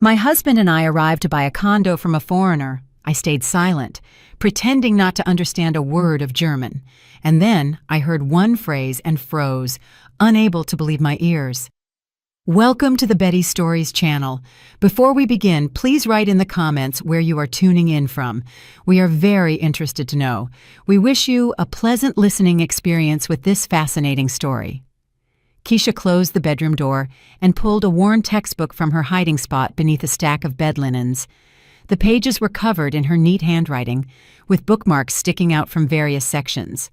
My husband and I arrived to buy a condo from a foreigner. I stayed silent, pretending not to understand a word of German. And then I heard one phrase and froze, unable to believe my ears. Welcome to the Betty Stories channel. Before we begin, please write in the comments where you are tuning in from. We are very interested to know. We wish you a pleasant listening experience with this fascinating story. Keisha closed the bedroom door and pulled a worn textbook from her hiding spot beneath a stack of bed linens. The pages were covered in her neat handwriting, with bookmarks sticking out from various sections.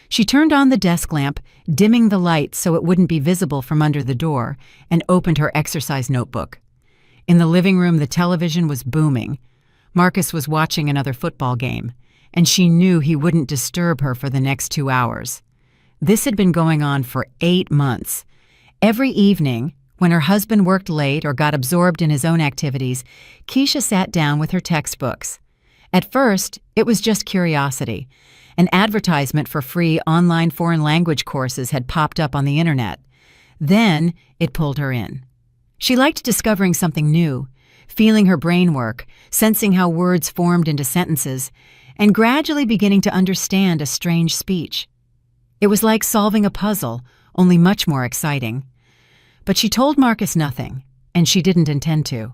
She turned on the desk lamp, dimming the light so it wouldn't be visible from under the door, and opened her exercise notebook. In the living room, the television was booming. Marcus was watching another football game, and she knew he wouldn't disturb her for the next 2 hours. This had been going on for 8 months. Every evening, when her husband worked late or got absorbed in his own activities, Keisha sat down with her textbooks. At first, it was just curiosity. An advertisement for free online foreign language courses had popped up on the internet. Then, it pulled her in. She liked discovering something new, feeling her brain work, sensing how words formed into sentences, and gradually beginning to understand a strange speech. It was like solving a puzzle, only much more exciting. But she told Marcus nothing, and she didn't intend to.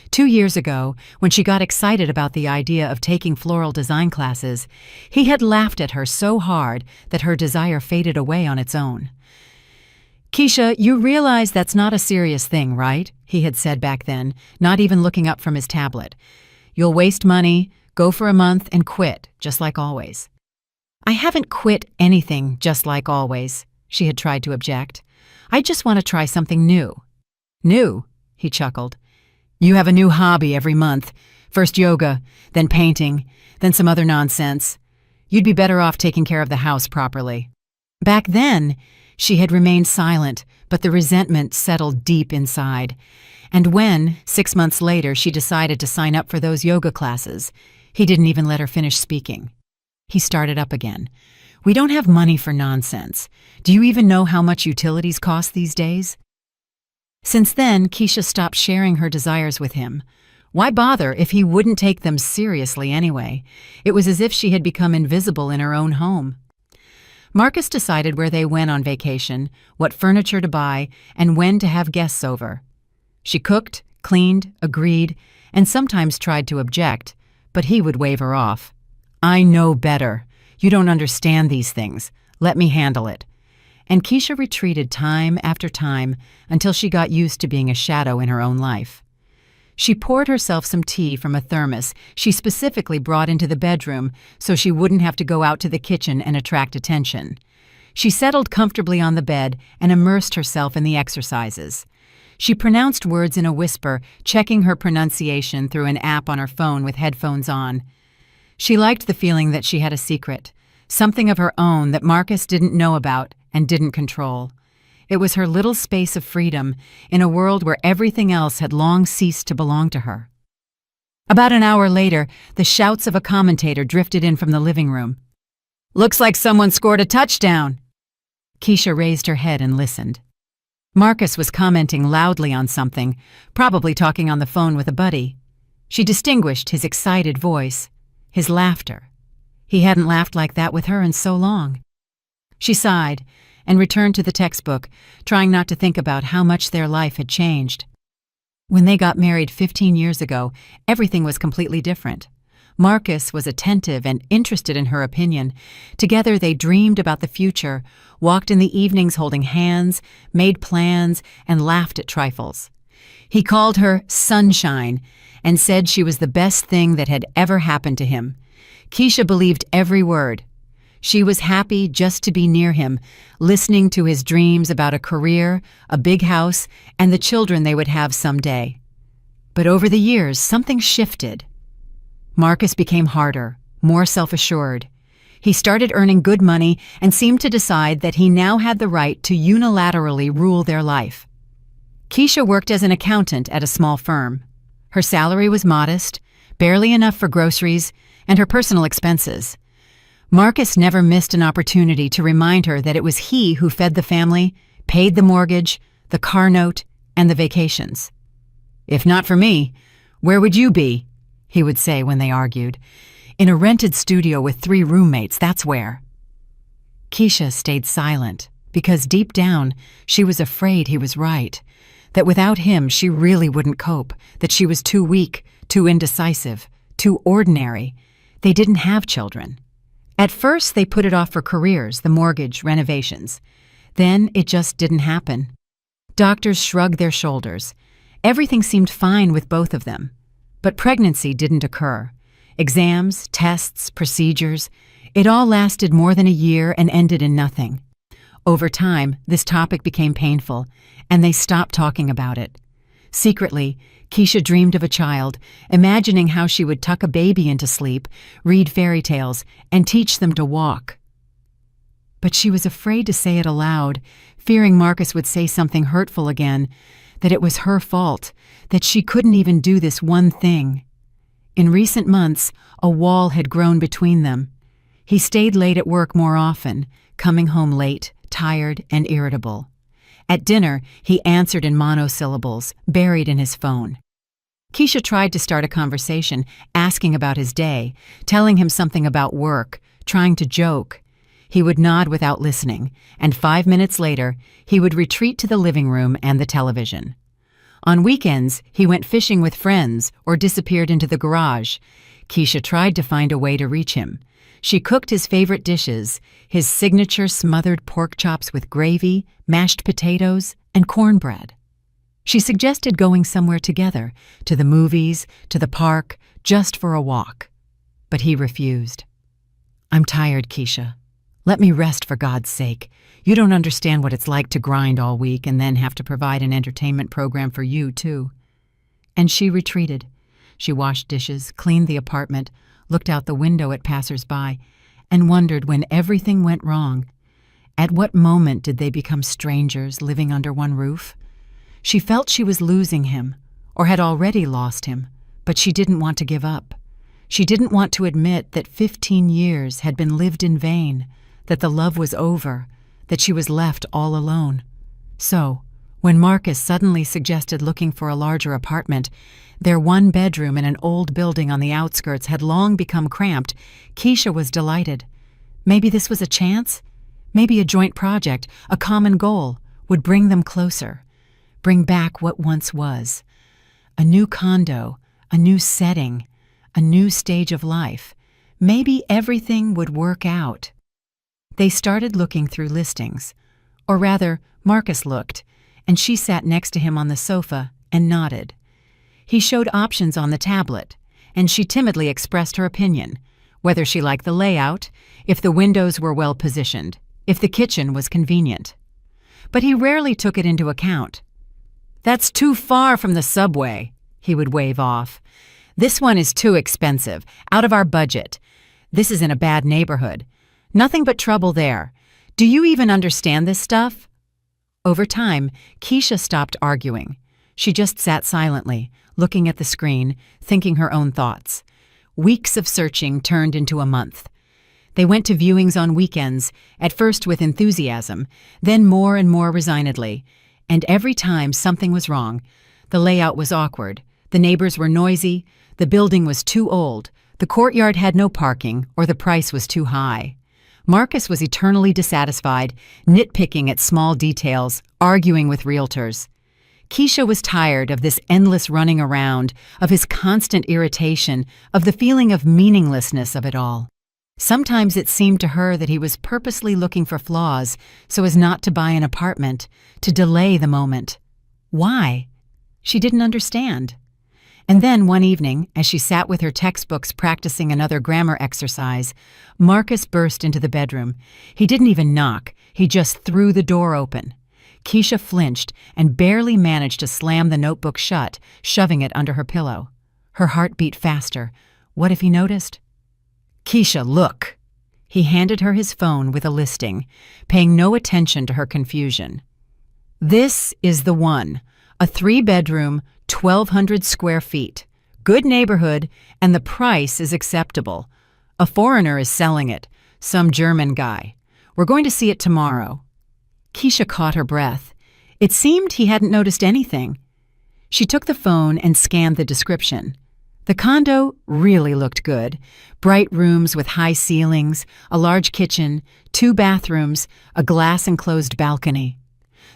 2 years ago, when she got excited about the idea of taking floral design classes, he had laughed at her so hard that her desire faded away on its own. "Keisha, you realize that's not a serious thing, right?" he had said back then, not even looking up from his tablet. "You'll waste money, go for a month, and quit, just like always." "I haven't quit anything just like always," she had tried to object. "I just want to try something new." "New?" he chuckled. "You have a new hobby every month. First yoga, then painting, then some other nonsense. You'd be better off taking care of the house properly." Back then, she had remained silent, but the resentment settled deep inside. And when, 6 months later, she decided to sign up for those yoga classes, he didn't even let her finish speaking. He started up again. "We don't have money for nonsense. Do you even know how much utilities cost these days?" Since then, Keisha stopped sharing her desires with him. Why bother if he wouldn't take them seriously anyway? It was as if she had become invisible in her own home. Marcus decided where they went on vacation, what furniture to buy, and when to have guests over. She cooked, cleaned, agreed, and sometimes tried to object, but he would wave her off. "I know better. You don't understand these things. Let me handle it." And Keisha retreated time after time until she got used to being a shadow in her own life. She poured herself some tea from a thermos she specifically brought into the bedroom so she wouldn't have to go out to the kitchen and attract attention. She settled comfortably on the bed and immersed herself in the exercises. She pronounced words in a whisper, checking her pronunciation through an app on her phone with headphones on. She liked the feeling that she had a secret, something of her own that Marcus didn't know about and didn't control. It was her little space of freedom in a world where everything else had long ceased to belong to her. About an hour later, the shouts of a commentator drifted in from the living room. "Looks like someone scored a touchdown." Keisha raised her head and listened. Marcus was commenting loudly on something, probably talking on the phone with a buddy. She distinguished his excited voice, his laughter. He hadn't laughed like that with her in so long. She sighed and returned to the textbook, trying not to think about how much their life had changed. When they got married 15 years ago, everything was completely different. Marcus was attentive and interested in her opinion. Together they dreamed about the future, walked in the evenings holding hands, made plans, and laughed at trifles. He called her Sunshine and said she was the best thing that had ever happened to him. Keisha believed every word. She was happy just to be near him, listening to his dreams about a career, a big house, and the children they would have someday. But over the years, something shifted. Marcus became harder, more self-assured. He started earning good money and seemed to decide that he now had the right to unilaterally rule their life. Keisha worked as an accountant at a small firm. Her salary was modest, barely enough for groceries and her personal expenses. Marcus never missed an opportunity to remind her that it was he who fed the family, paid the mortgage, the car note, and the vacations. "If not for me, where would you be?" he would say when they argued. "In a rented studio with 3 roommates, that's where." Keisha stayed silent because deep down she was afraid he was right, that without him she really wouldn't cope, that she was too weak, too indecisive, too ordinary. They didn't have children. At first they put it off for careers, the mortgage, renovations. Then it just didn't happen. Doctors shrugged their shoulders. Everything seemed fine with both of them. But pregnancy didn't occur. Exams, tests, procedures, it all lasted more than a year and ended in nothing. Over time, this topic became painful, and they stopped talking about it. Secretly, Keisha dreamed of a child, imagining how she would tuck a baby into sleep, read fairy tales, and teach them to walk. But she was afraid to say it aloud, fearing Marcus would say something hurtful again, that it was her fault, that she couldn't even do this one thing. In recent months, a wall had grown between them. He stayed late at work more often, coming home late, tired and irritable. At dinner, he answered in monosyllables, buried in his phone. Keisha tried to start a conversation, asking about his day, telling him something about work, trying to joke. He would nod without listening, and 5 minutes later, he would retreat to the living room and the television. On weekends, he went fishing with friends or disappeared into the garage. Keisha tried to find a way to reach him. She cooked his favorite dishes, his signature smothered pork chops with gravy, mashed potatoes, and cornbread. She suggested going somewhere together, to the movies, to the park, just for a walk. But he refused. "I'm tired, Keisha. Let me rest for God's sake. You don't understand what it's like to grind all week and then have to provide an entertainment program for you, too." And she retreated. She washed dishes, cleaned the apartment, looked out the window at passers-by, and wondered when everything went wrong. At what moment did they become strangers living under one roof? She felt she was losing him, or had already lost him, but she didn't want to give up. She didn't want to admit that 15 years had been lived in vain, that the love was over, that she was left all alone. So, when Marcus suddenly suggested looking for a larger apartment, their 1 bedroom in an old building on the outskirts had long become cramped, Keisha was delighted. Maybe this was a chance? Maybe a joint project, a common goal, would bring them closer, bring back what once was. A new condo, a new setting, a new stage of life. Maybe everything would work out. They started looking through listings. Or rather, Marcus looked, and she sat next to him on the sofa and nodded. He showed options on the tablet, and she timidly expressed her opinion, whether she liked the layout, if the windows were well positioned, if the kitchen was convenient. But he rarely took it into account. "That's too far from the subway," he would wave off. "This one is too expensive, out of our budget. This is in a bad neighborhood. Nothing but trouble there. Do you even understand this stuff?" Over time, Keisha stopped arguing. She just sat silently, looking at the screen, thinking her own thoughts. Weeks of searching turned into a month. They went to viewings on weekends, at first with enthusiasm, then more and more resignedly. And every time something was wrong. The layout was awkward. The neighbors were noisy. The building was too old. The courtyard had no parking, or the price was too high. Marcus was eternally dissatisfied, nitpicking at small details, arguing with realtors. Keisha was tired of this endless running around, of his constant irritation, of the feeling of meaninglessness of it all. Sometimes it seemed to her that he was purposely looking for flaws so as not to buy an apartment, to delay the moment. Why? She didn't understand. And then one evening, as she sat with her textbooks practicing another grammar exercise, Marcus burst into the bedroom. He didn't even knock. He just threw the door open. Keisha flinched and barely managed to slam the notebook shut, shoving it under her pillow. Her heart beat faster. What if he noticed? "Keisha, look." He handed her his phone with a listing, paying no attention to her confusion. "This is the one. A 3-bedroom, 1,200 square feet. Good neighborhood, and the price is acceptable. A foreigner is selling it, some German guy. We're going to see it tomorrow." Keisha caught her breath. It seemed he hadn't noticed anything. She took the phone and scanned the description. The condo really looked good. Bright rooms with high ceilings, a large kitchen, 2 bathrooms, a glass-enclosed balcony.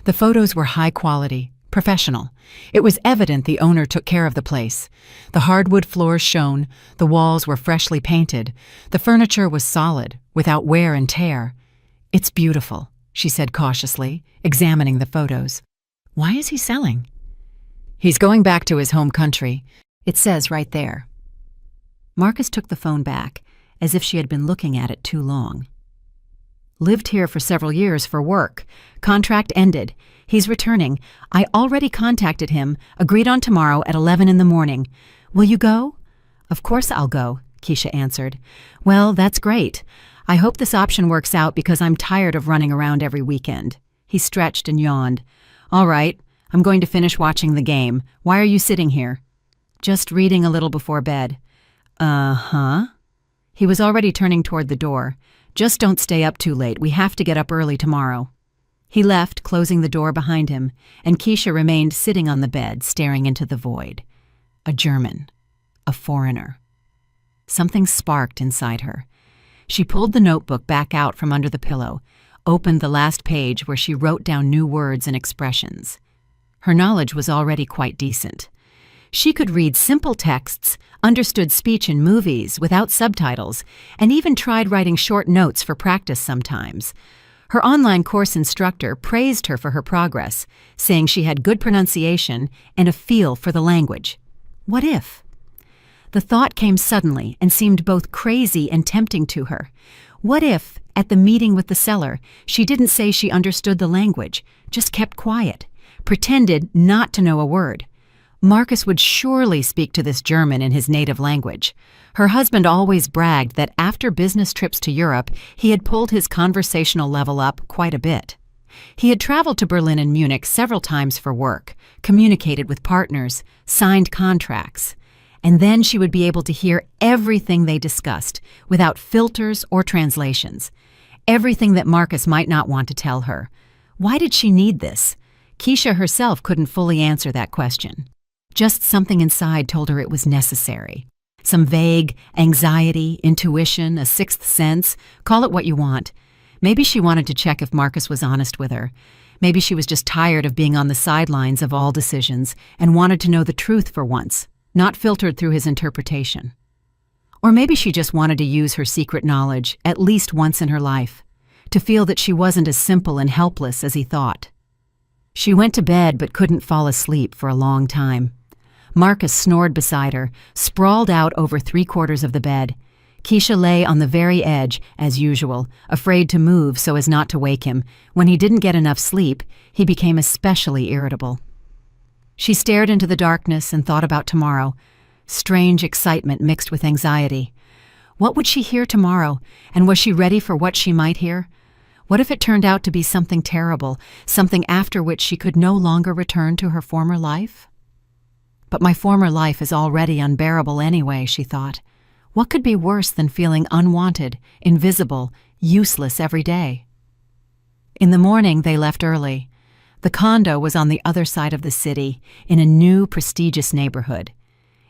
The photos were high quality, professional. It was evident the owner took care of the place. The hardwood floors shone, the walls were freshly painted, the furniture was solid, without wear and tear. "It's beautiful," she said cautiously, examining the photos. "Why is he selling?" "He's going back to his home country. It says right there." Marcus took the phone back, as if she had been looking at it too long. "Lived here for several years for work. Contract ended. He's returning. I already contacted him, agreed on tomorrow at 11 in the morning. Will you go?" "Of course I'll go," Keisha answered. "Well, that's great. I hope this option works out because I'm tired of running around every weekend." He stretched and yawned. "All right, I'm going to finish watching the game. Why are you sitting here?" "Just reading a little before bed." "Uh-huh." He was already turning toward the door. "Just don't stay up too late. We have to get up early tomorrow." He left, closing the door behind him, and Keisha remained sitting on the bed, staring into the void. A German. A foreigner. Something sparked inside her. She pulled the notebook back out from under the pillow, opened the last page where she wrote down new words and expressions. Her knowledge was already quite decent. She could read simple texts, understood speech in movies without subtitles, and even tried writing short notes for practice sometimes. Her online course instructor praised her for her progress, saying she had good pronunciation and a feel for the language. What if? The thought came suddenly and seemed both crazy and tempting to her. What if, at the meeting with the seller, she didn't say she understood the language, just kept quiet, pretended not to know a word? Marcus would surely speak to this German in his native language. Her husband always bragged that after business trips to Europe, he had pulled his conversational level up quite a bit. He had traveled to Berlin and Munich several times for work, communicated with partners, signed contracts. And then she would be able to hear everything they discussed, without filters or translations. Everything that Marcus might not want to tell her. Why did she need this? Keisha herself couldn't fully answer that question. Just something inside told her it was necessary. Some vague anxiety, intuition, a sixth sense, call it what you want. Maybe she wanted to check if Marcus was honest with her. Maybe she was just tired of being on the sidelines of all decisions and wanted to know the truth for once, not filtered through his interpretation. Or maybe she just wanted to use her secret knowledge at least once in her life, to feel that she wasn't as simple and helpless as he thought. She went to bed but couldn't fall asleep for a long time. Marcus snored beside her, sprawled out over 3/4 of the bed. Keisha lay on the very edge, as usual, afraid to move so as not to wake him. When he didn't get enough sleep, he became especially irritable. She stared into the darkness and thought about tomorrow. Strange excitement mixed with anxiety. What would she hear tomorrow, and was she ready for what she might hear? What if it turned out to be something terrible, something after which she could no longer return to her former life? But my former life is already unbearable anyway, she thought. What could be worse than feeling unwanted, invisible, useless every day? In the morning, they left early. The condo was on the other side of the city, in a new, prestigious neighborhood.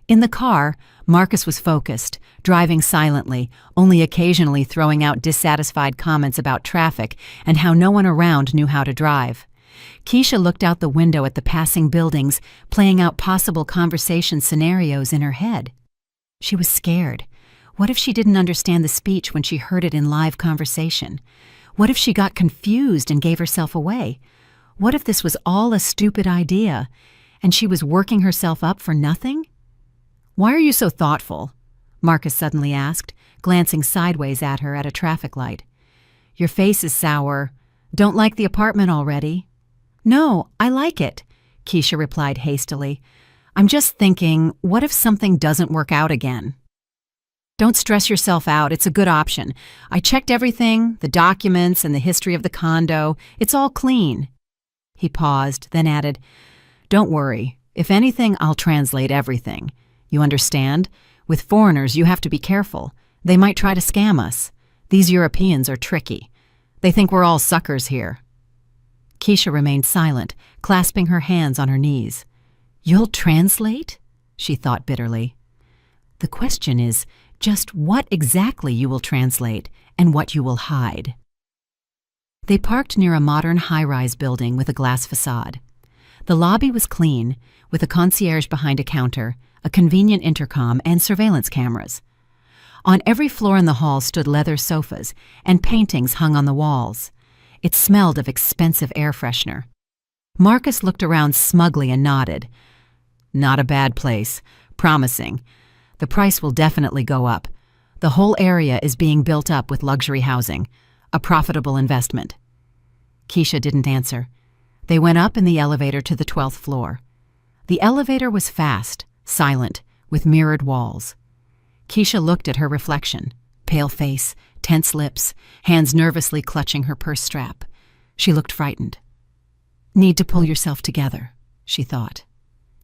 In the car, Marcus was focused, driving silently, only occasionally throwing out dissatisfied comments about traffic and how no one around knew how to drive. Keisha looked out the window at the passing buildings, playing out possible conversation scenarios in her head. She was scared. What if she didn't understand the speech when she heard it in live conversation? What if she got confused and gave herself away? What if this was all a stupid idea, and she was working herself up for nothing? "Why are you so thoughtful?" Marcus suddenly asked, glancing sideways at her at a traffic light. "Your face is sour. Don't like the apartment already?" "No, I like it," Keisha replied hastily. "I'm just thinking, what if something doesn't work out again?" "Don't stress yourself out. It's a good option. I checked everything, the documents and the history of the condo. It's all clean." He paused, then added, "Don't worry. If anything, I'll translate everything. You understand? With foreigners, you have to be careful. They might try to scam us. These Europeans are tricky. They think we're all suckers here." Keisha remained silent, clasping her hands on her knees. You'll translate? She thought bitterly. The question is just what exactly you will translate and what you will hide. They parked near a modern high-rise building with a glass facade. The lobby was clean, with a concierge behind a counter, a convenient intercom, and surveillance cameras. On every floor in the hall stood leather sofas, and paintings hung on the walls. It smelled of expensive air freshener. Marcus looked around smugly and nodded. Not a bad place. Promising. The price will definitely go up. The whole area is being built up with luxury housing. A profitable investment. Keisha didn't answer. They went up in the elevator to the 12th floor. The elevator was fast, silent, with mirrored walls. Keisha looked at her reflection. Pale face, tense lips, hands nervously clutching her purse strap. She looked frightened. Need to pull yourself together, she thought.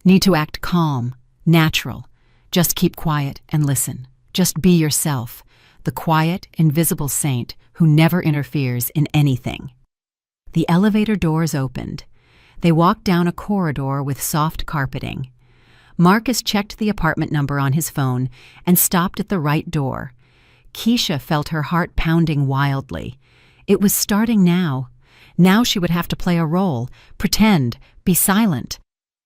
Need to act calm, natural. Just keep quiet and listen. Just be yourself, the quiet, invisible saint who never interferes in anything. The elevator doors opened. They walked down a corridor with soft carpeting. Marcus checked the apartment number on his phone and stopped at the right door. Keisha felt her heart pounding wildly. It was starting now. Now she would have to play a role, pretend, be silent.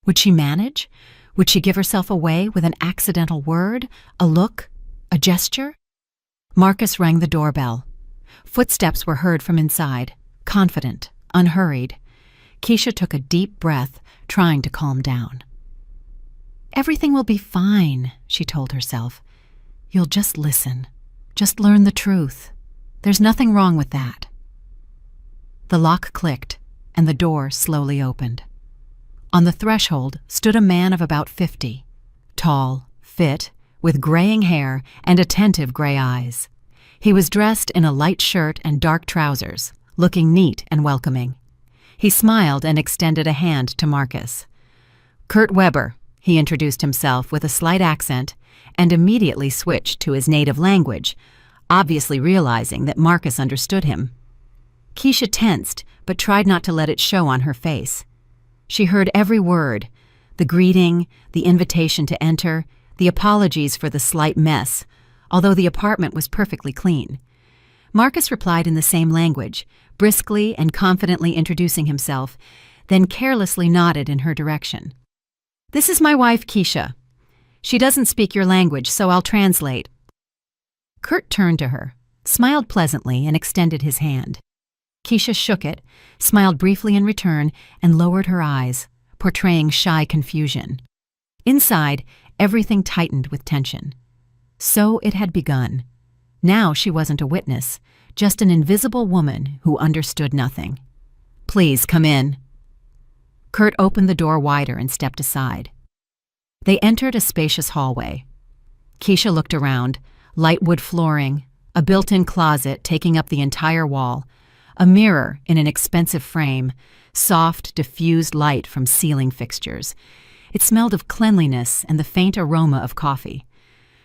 Would she manage? Would she give herself away with an accidental word, a look, a gesture? Marcus rang the doorbell. Footsteps were heard from inside, confident, unhurried. Keisha took a deep breath, trying to calm down. Everything will be fine, she told herself. You'll just listen. Just learn the truth. There's nothing wrong with that. The lock clicked, and the door slowly opened. On the threshold stood a man of about 50, tall, fit, with graying hair and attentive gray eyes. He was dressed in a light shirt and dark trousers, looking neat and welcoming. He smiled and extended a hand to Marcus. Kurt Weber, he introduced himself with a slight accent and immediately switched to his native language, obviously realizing that Marcus understood him. Keisha tensed, but tried not to let it show on her face. She heard every word, the greeting, the invitation to enter, the apologies for the slight mess, although the apartment was perfectly clean. Marcus replied in the same language, briskly and confidently introducing himself, then carelessly nodded in her direction. This is my wife, Keisha. She doesn't speak your language, so I'll translate. Kurt turned to her, smiled pleasantly, and extended his hand. Keisha shook it, smiled briefly in return, and lowered her eyes, portraying shy confusion. Inside, everything tightened with tension. So it had begun. Now she wasn't a witness, just an invisible woman who understood nothing. Please come in. Kurt opened the door wider and stepped aside. They entered a spacious hallway. Keisha looked around, light wood flooring, a built-in closet taking up the entire wall, a mirror in an expensive frame, soft, diffused light from ceiling fixtures. It smelled of cleanliness and the faint aroma of coffee.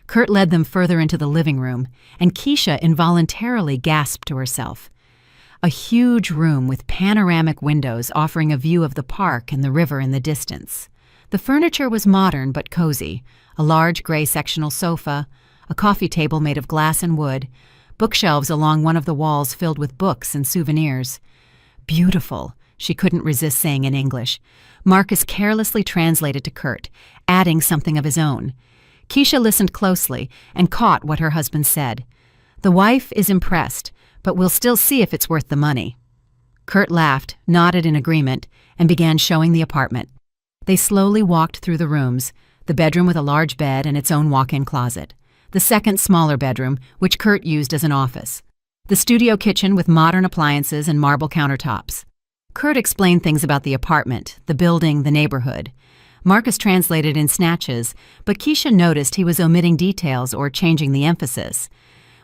Kurt led them further into the living room, and Keisha involuntarily gasped to herself. A huge room with panoramic windows offering a view of the park and the river in the distance. The furniture was modern but cozy, a large gray sectional sofa, a coffee table made of glass and wood, bookshelves along one of the walls filled with books and souvenirs. Beautiful, she couldn't resist saying in English. Marcus carelessly translated to Kurt, adding something of his own. Keisha listened closely and caught what her husband said. The wife is impressed, but we'll still see if it's worth the money. Kurt laughed, nodded in agreement, and began showing the apartment. They slowly walked through the rooms, the bedroom with a large bed and its own walk-in closet, the second smaller bedroom, which Kurt used as an office, the studio kitchen with modern appliances and marble countertops. Kurt explained things about the apartment, the building, the neighborhood. Marcus translated in snatches, but Keisha noticed he was omitting details or changing the emphasis.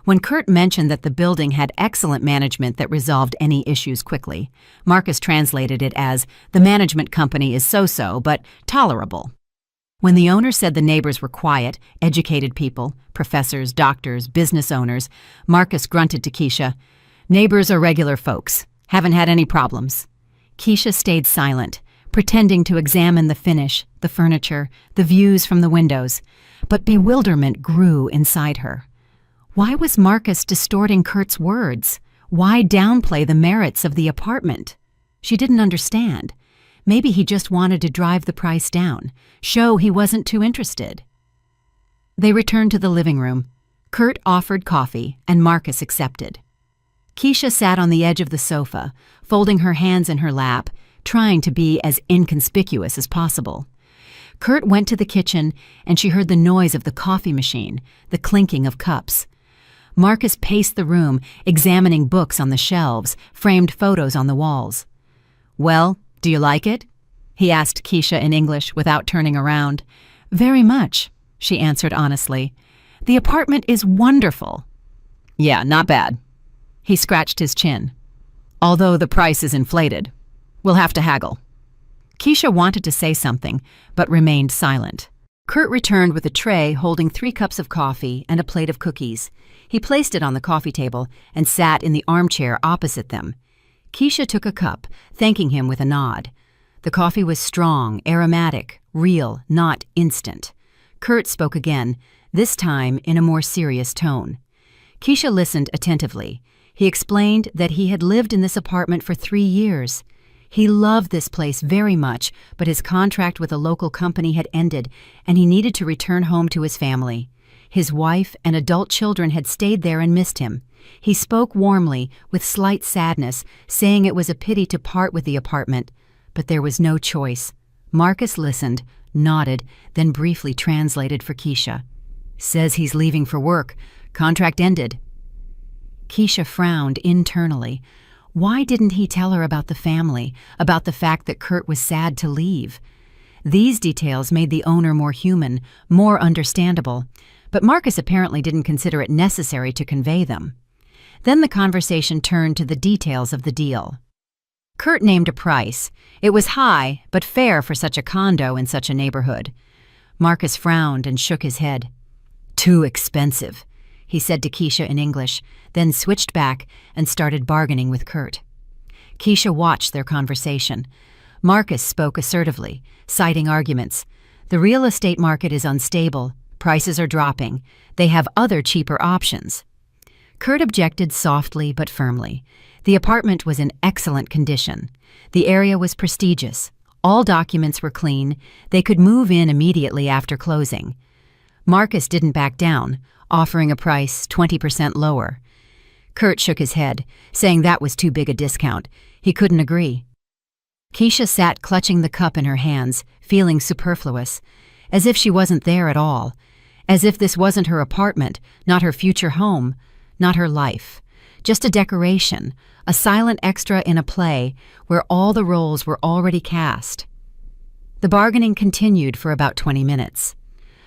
When Kurt mentioned that the building had excellent management that resolved any issues quickly, Marcus translated it as, the management company is so-so, but tolerable. When the owner said the neighbors were quiet, educated people, professors, doctors, business owners, Marcus grunted to Keisha, neighbors are regular folks. Haven't had any problems. Keisha stayed silent, pretending to examine the finish, the furniture, the views from the windows. But bewilderment grew inside her. Why was Marcus distorting Kurt's words? Why downplay the merits of the apartment? She didn't understand. Maybe he just wanted to drive the price down, show he wasn't too interested. They returned to the living room. Kurt offered coffee, and Marcus accepted. Keisha sat on the edge of the sofa, folding her hands in her lap, trying to be as inconspicuous as possible. Kurt went to the kitchen, and she heard the noise of the coffee machine, the clinking of cups. Marcus paced the room, examining books on the shelves, framed photos on the walls. "Well, do you like it?" he asked Keisha in English without turning around. "Very much," she answered honestly. "The apartment is wonderful." "Yeah, not bad." He scratched his chin. "Although the price is inflated. We'll have to haggle." Keisha wanted to say something, but remained silent. Kurt returned with a tray holding 3 cups of coffee and a plate of cookies. He placed it on the coffee table and sat in the armchair opposite them. Keisha took a cup, thanking him with a nod. The coffee was strong, aromatic, real, not instant. Kurt spoke again, this time in a more serious tone. Keisha listened attentively. He explained that he had lived in this apartment for 3 years. He loved this place very much, but his contract with a local company had ended, and he needed to return home to his family. His wife and adult children had stayed there and missed him. He spoke warmly, with slight sadness, saying it was a pity to part with the apartment, but there was no choice. Marcus listened, nodded, then briefly translated for Keisha. "Says he's leaving for work. Contract ended." Keisha frowned internally. Why didn't he tell her about the family, about the fact that Kurt was sad to leave? These details made the owner more human, more understandable, but Marcus apparently didn't consider it necessary to convey them. Then the conversation turned to the details of the deal. Kurt named a price. It was high, but fair for such a condo in such a neighborhood. Marcus frowned and shook his head. "Too expensive," he said to Keisha in English, then switched back and started bargaining with Kurt. Keisha watched their conversation. Marcus spoke assertively, citing arguments. The real estate market is unstable. Prices are dropping. They have other cheaper options. Kurt objected softly but firmly. The apartment was in excellent condition. The area was prestigious. All documents were clean. They could move in immediately after closing. Marcus didn't back down, offering a price 20% lower. Kurt shook his head, saying that was too big a discount. He couldn't agree. Keisha sat clutching the cup in her hands, feeling superfluous, as if she wasn't there at all, as if this wasn't her apartment, not her future home, not her life. Just a decoration, a silent extra in a play where all the roles were already cast. The bargaining continued for about 20 minutes.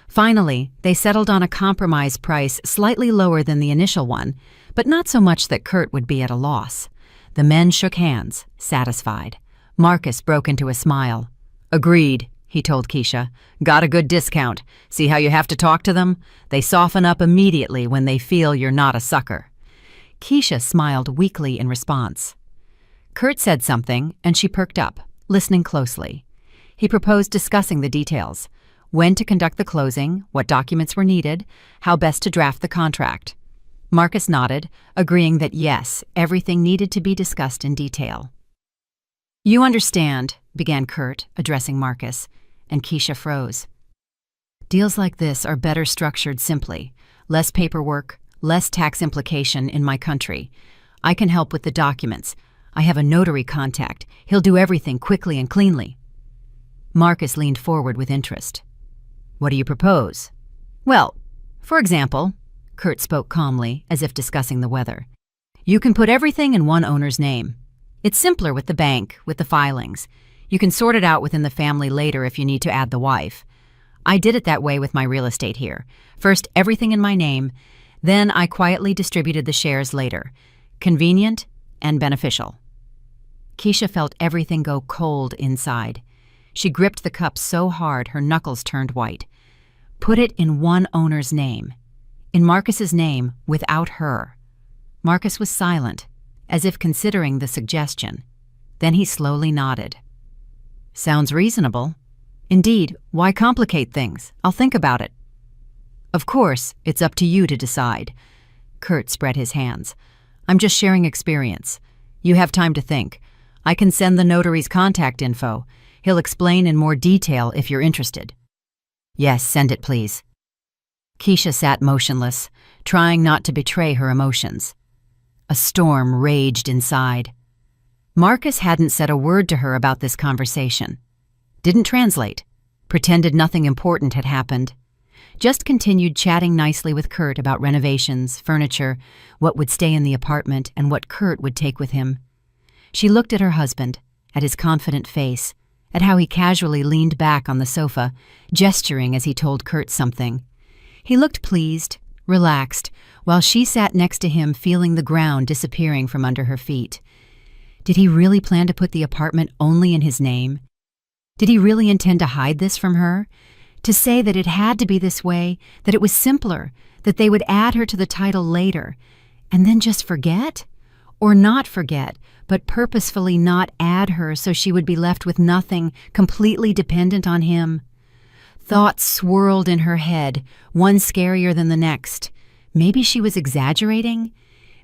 Finally, they settled on a compromise price slightly lower than the initial one, but not so much that Kurt would be at a loss. The men shook hands, satisfied. Marcus broke into a smile. "Agreed," he told Keisha. "Got a good discount. See how you have to talk to them? They soften up immediately when they feel you're not a sucker." Keisha smiled weakly in response. Kurt said something, and she perked up, listening closely. He proposed discussing the details. When to conduct the closing, what documents were needed, how best to draft the contract. Marcus nodded, agreeing that yes, everything needed to be discussed in detail. "You understand," began Kurt, addressing Marcus, and Keisha froze. "Deals like this are better structured simply. Less paperwork, less tax implication in my country. I can help with the documents. I have a notary contact. He'll do everything quickly and cleanly." Marcus leaned forward with interest. "What do you propose?" "Well, for example," Kurt spoke calmly, as if discussing the weather, "you can put everything in one owner's name. It's simpler with the bank, with the filings. You can sort it out within the family later if you need to add the wife. I did it that way with my real estate here. First, everything in my name, then I quietly distributed the shares later. Convenient and beneficial." Keisha felt everything go cold inside. She gripped the cup so hard her knuckles turned white. Put it in one owner's name. In Marcus's name, without her. Marcus was silent, as if considering the suggestion. Then he slowly nodded. Sounds reasonable. Indeed, why complicate things? I'll think about it. Of course, it's up to you to decide. Kurt spread his hands. I'm just sharing experience. You have time to think. I can send the notary's contact info. He'll explain in more detail if you're interested. Yes, send it, please. Keisha sat motionless, trying not to betray her emotions. A storm raged inside. Marcus hadn't said a word to her about this conversation. Didn't translate. Pretended nothing important had happened. Just continued chatting nicely with Kurt about renovations, furniture, what would stay in the apartment, and what Kurt would take with him. She looked at her husband, at his confident face, at how he casually leaned back on the sofa, gesturing as he told Kurt something. He looked pleased, relaxed, while she sat next to him feeling the ground disappearing from under her feet. Did he really plan to put the apartment only in his name? Did he really intend to hide this from her? To say that it had to be this way, that it was simpler, that they would add her to the title later, and then just forget? Or not forget, but purposefully not add her so she would be left with nothing, completely dependent on him? Thoughts swirled in her head, one scarier than the next. Maybe she was exaggerating?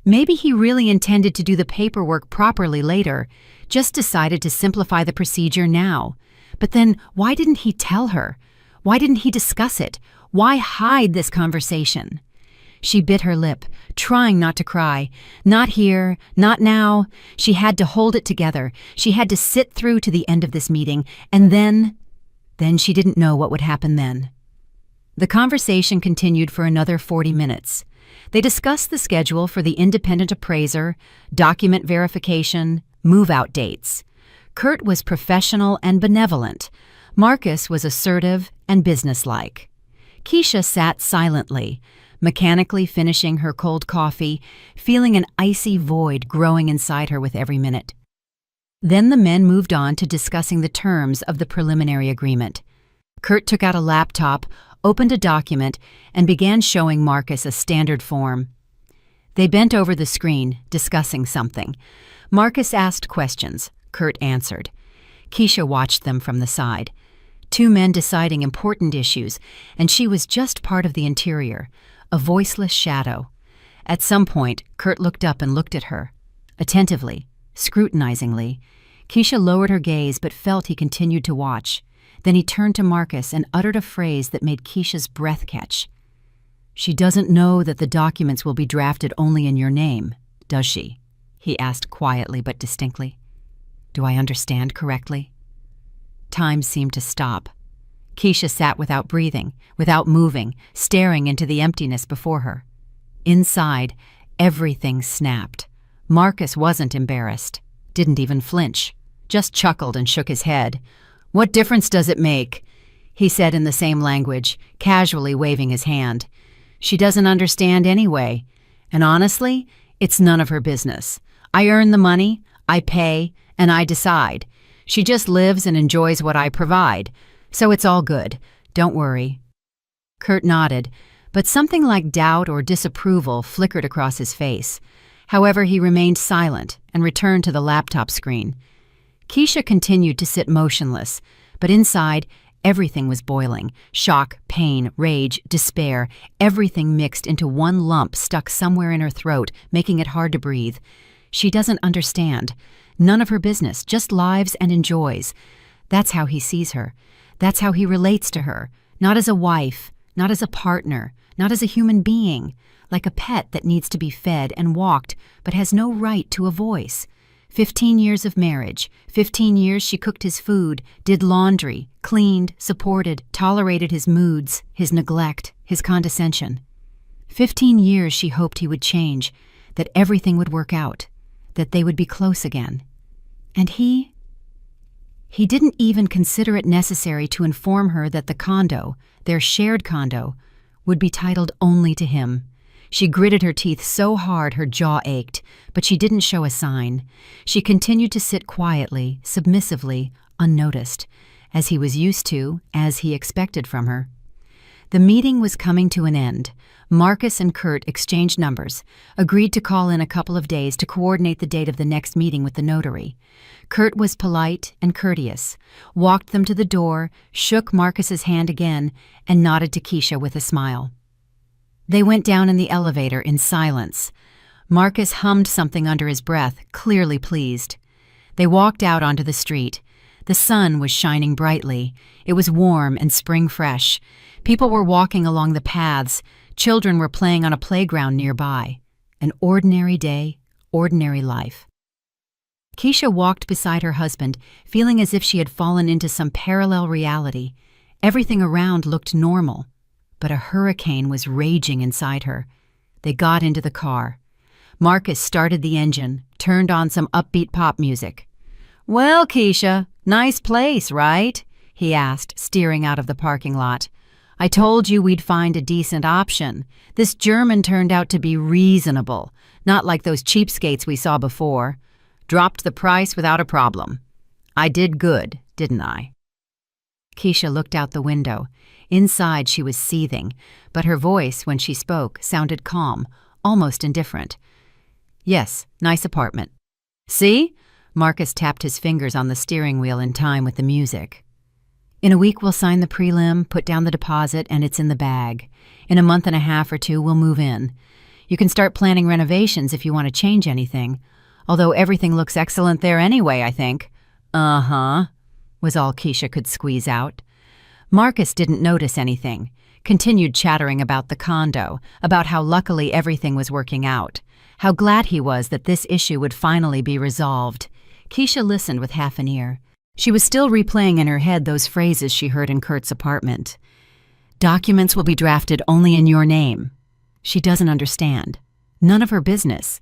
Maybe he really intended to do the paperwork properly later, just decided to simplify the procedure now. But then why didn't he tell her? Why didn't he discuss it? Why hide this conversation? She bit her lip, trying not to cry. Not here, not now. She had to hold it together. She had to sit through to the end of this meeting, and then she didn't know what would happen then. The conversation continued for another 40 minutes. They discussed the schedule for the independent appraiser, document verification, move-out dates. Kurt was professional and benevolent. Marcus was assertive and businesslike. Keisha sat silently, mechanically finishing her cold coffee, feeling an icy void growing inside her with every minute. Then the men moved on to discussing the terms of the preliminary agreement. Kurt took out a laptop, opened a document, and began showing Marcus a standard form. They bent over the screen, discussing something. Marcus asked questions. Kurt answered. Keisha watched them from the side. Two men deciding important issues, and she was just part of the interior, a voiceless shadow. At some point, Kurt looked up and looked at her. Attentively, scrutinizingly. Keisha lowered her gaze but felt he continued to watch. Then he turned to Marcus and uttered a phrase that made Keisha's breath catch. She doesn't know that the documents will be drafted only in your name, does she? He asked quietly but distinctly. Do I understand correctly? Time seemed to stop. Keisha sat without breathing, without moving, staring into the emptiness before her. Inside, everything snapped. Marcus wasn't embarrassed, didn't even flinch, just chuckled and shook his head. What difference does it make? He said in the same language, casually waving his hand. She doesn't understand anyway. And honestly, it's none of her business. I earn the money, I pay, and I decide. She just lives and enjoys what I provide. So it's all good. Don't worry. Kurt nodded, but something like doubt or disapproval flickered across his face. However, he remained silent and returned to the laptop screen. Keisha continued to sit motionless, but inside, everything was boiling. Shock, pain, rage, despair, everything mixed into one lump stuck somewhere in her throat, making it hard to breathe. She doesn't understand. None of her business, just lives and enjoys. That's how he sees her. That's how he relates to her. Not as a wife, not as a partner, not as a human being, like a pet that needs to be fed and walked but has no right to a voice. 15 years of marriage, 15 years she cooked his food, did laundry, cleaned, supported, tolerated his moods, his neglect, his condescension. 15 years she hoped he would change, that everything would work out, that they would be close again. And he didn't even consider it necessary to inform her that the condo, their shared condo, would be titled only to him. She gritted her teeth so hard her jaw ached, but she didn't show a sign. She continued to sit quietly, submissively, unnoticed, as he was used to, as he expected from her. The meeting was coming to an end. Marcus and Kurt exchanged numbers, agreed to call in a couple of days to coordinate the date of the next meeting with the notary. Kurt was polite and courteous, walked them to the door, shook Marcus's hand again, and nodded to Keisha with a smile. They went down in the elevator in silence. Marcus hummed something under his breath, clearly pleased. They walked out onto the street. The sun was shining brightly. It was warm and spring fresh. People were walking along the paths. Children were playing on a playground nearby. An ordinary day, ordinary life. Keisha walked beside her husband, feeling as if she had fallen into some parallel reality. Everything around looked normal, but a hurricane was raging inside her. They got into the car. Marcus started the engine, turned on some upbeat pop music. "Well, Keisha, nice place, right?" he asked, steering out of the parking lot. "I told you we'd find a decent option. This German turned out to be reasonable, not like those cheapskates we saw before. Dropped the price without a problem. I did good, didn't I?" Keisha looked out the window. Inside she was seething, but her voice, when she spoke, sounded calm, almost indifferent. "Yes, nice apartment. See?" Marcus tapped his fingers on the steering wheel in time with the music. "In a week we'll sign the prelim, put down the deposit, and it's in the bag. In a month and a half or two we'll move in. You can start planning renovations if you want to change anything. Although everything looks excellent there anyway, I think." "Uh-huh," was all Keisha could squeeze out. Marcus didn't notice anything, continued chattering about the condo, about how luckily everything was working out, how glad he was that this issue would finally be resolved. Keisha listened with half an ear. She was still replaying in her head those phrases she heard in Kurt's apartment. "Documents will be drafted only in your name." She doesn't understand. None of her business.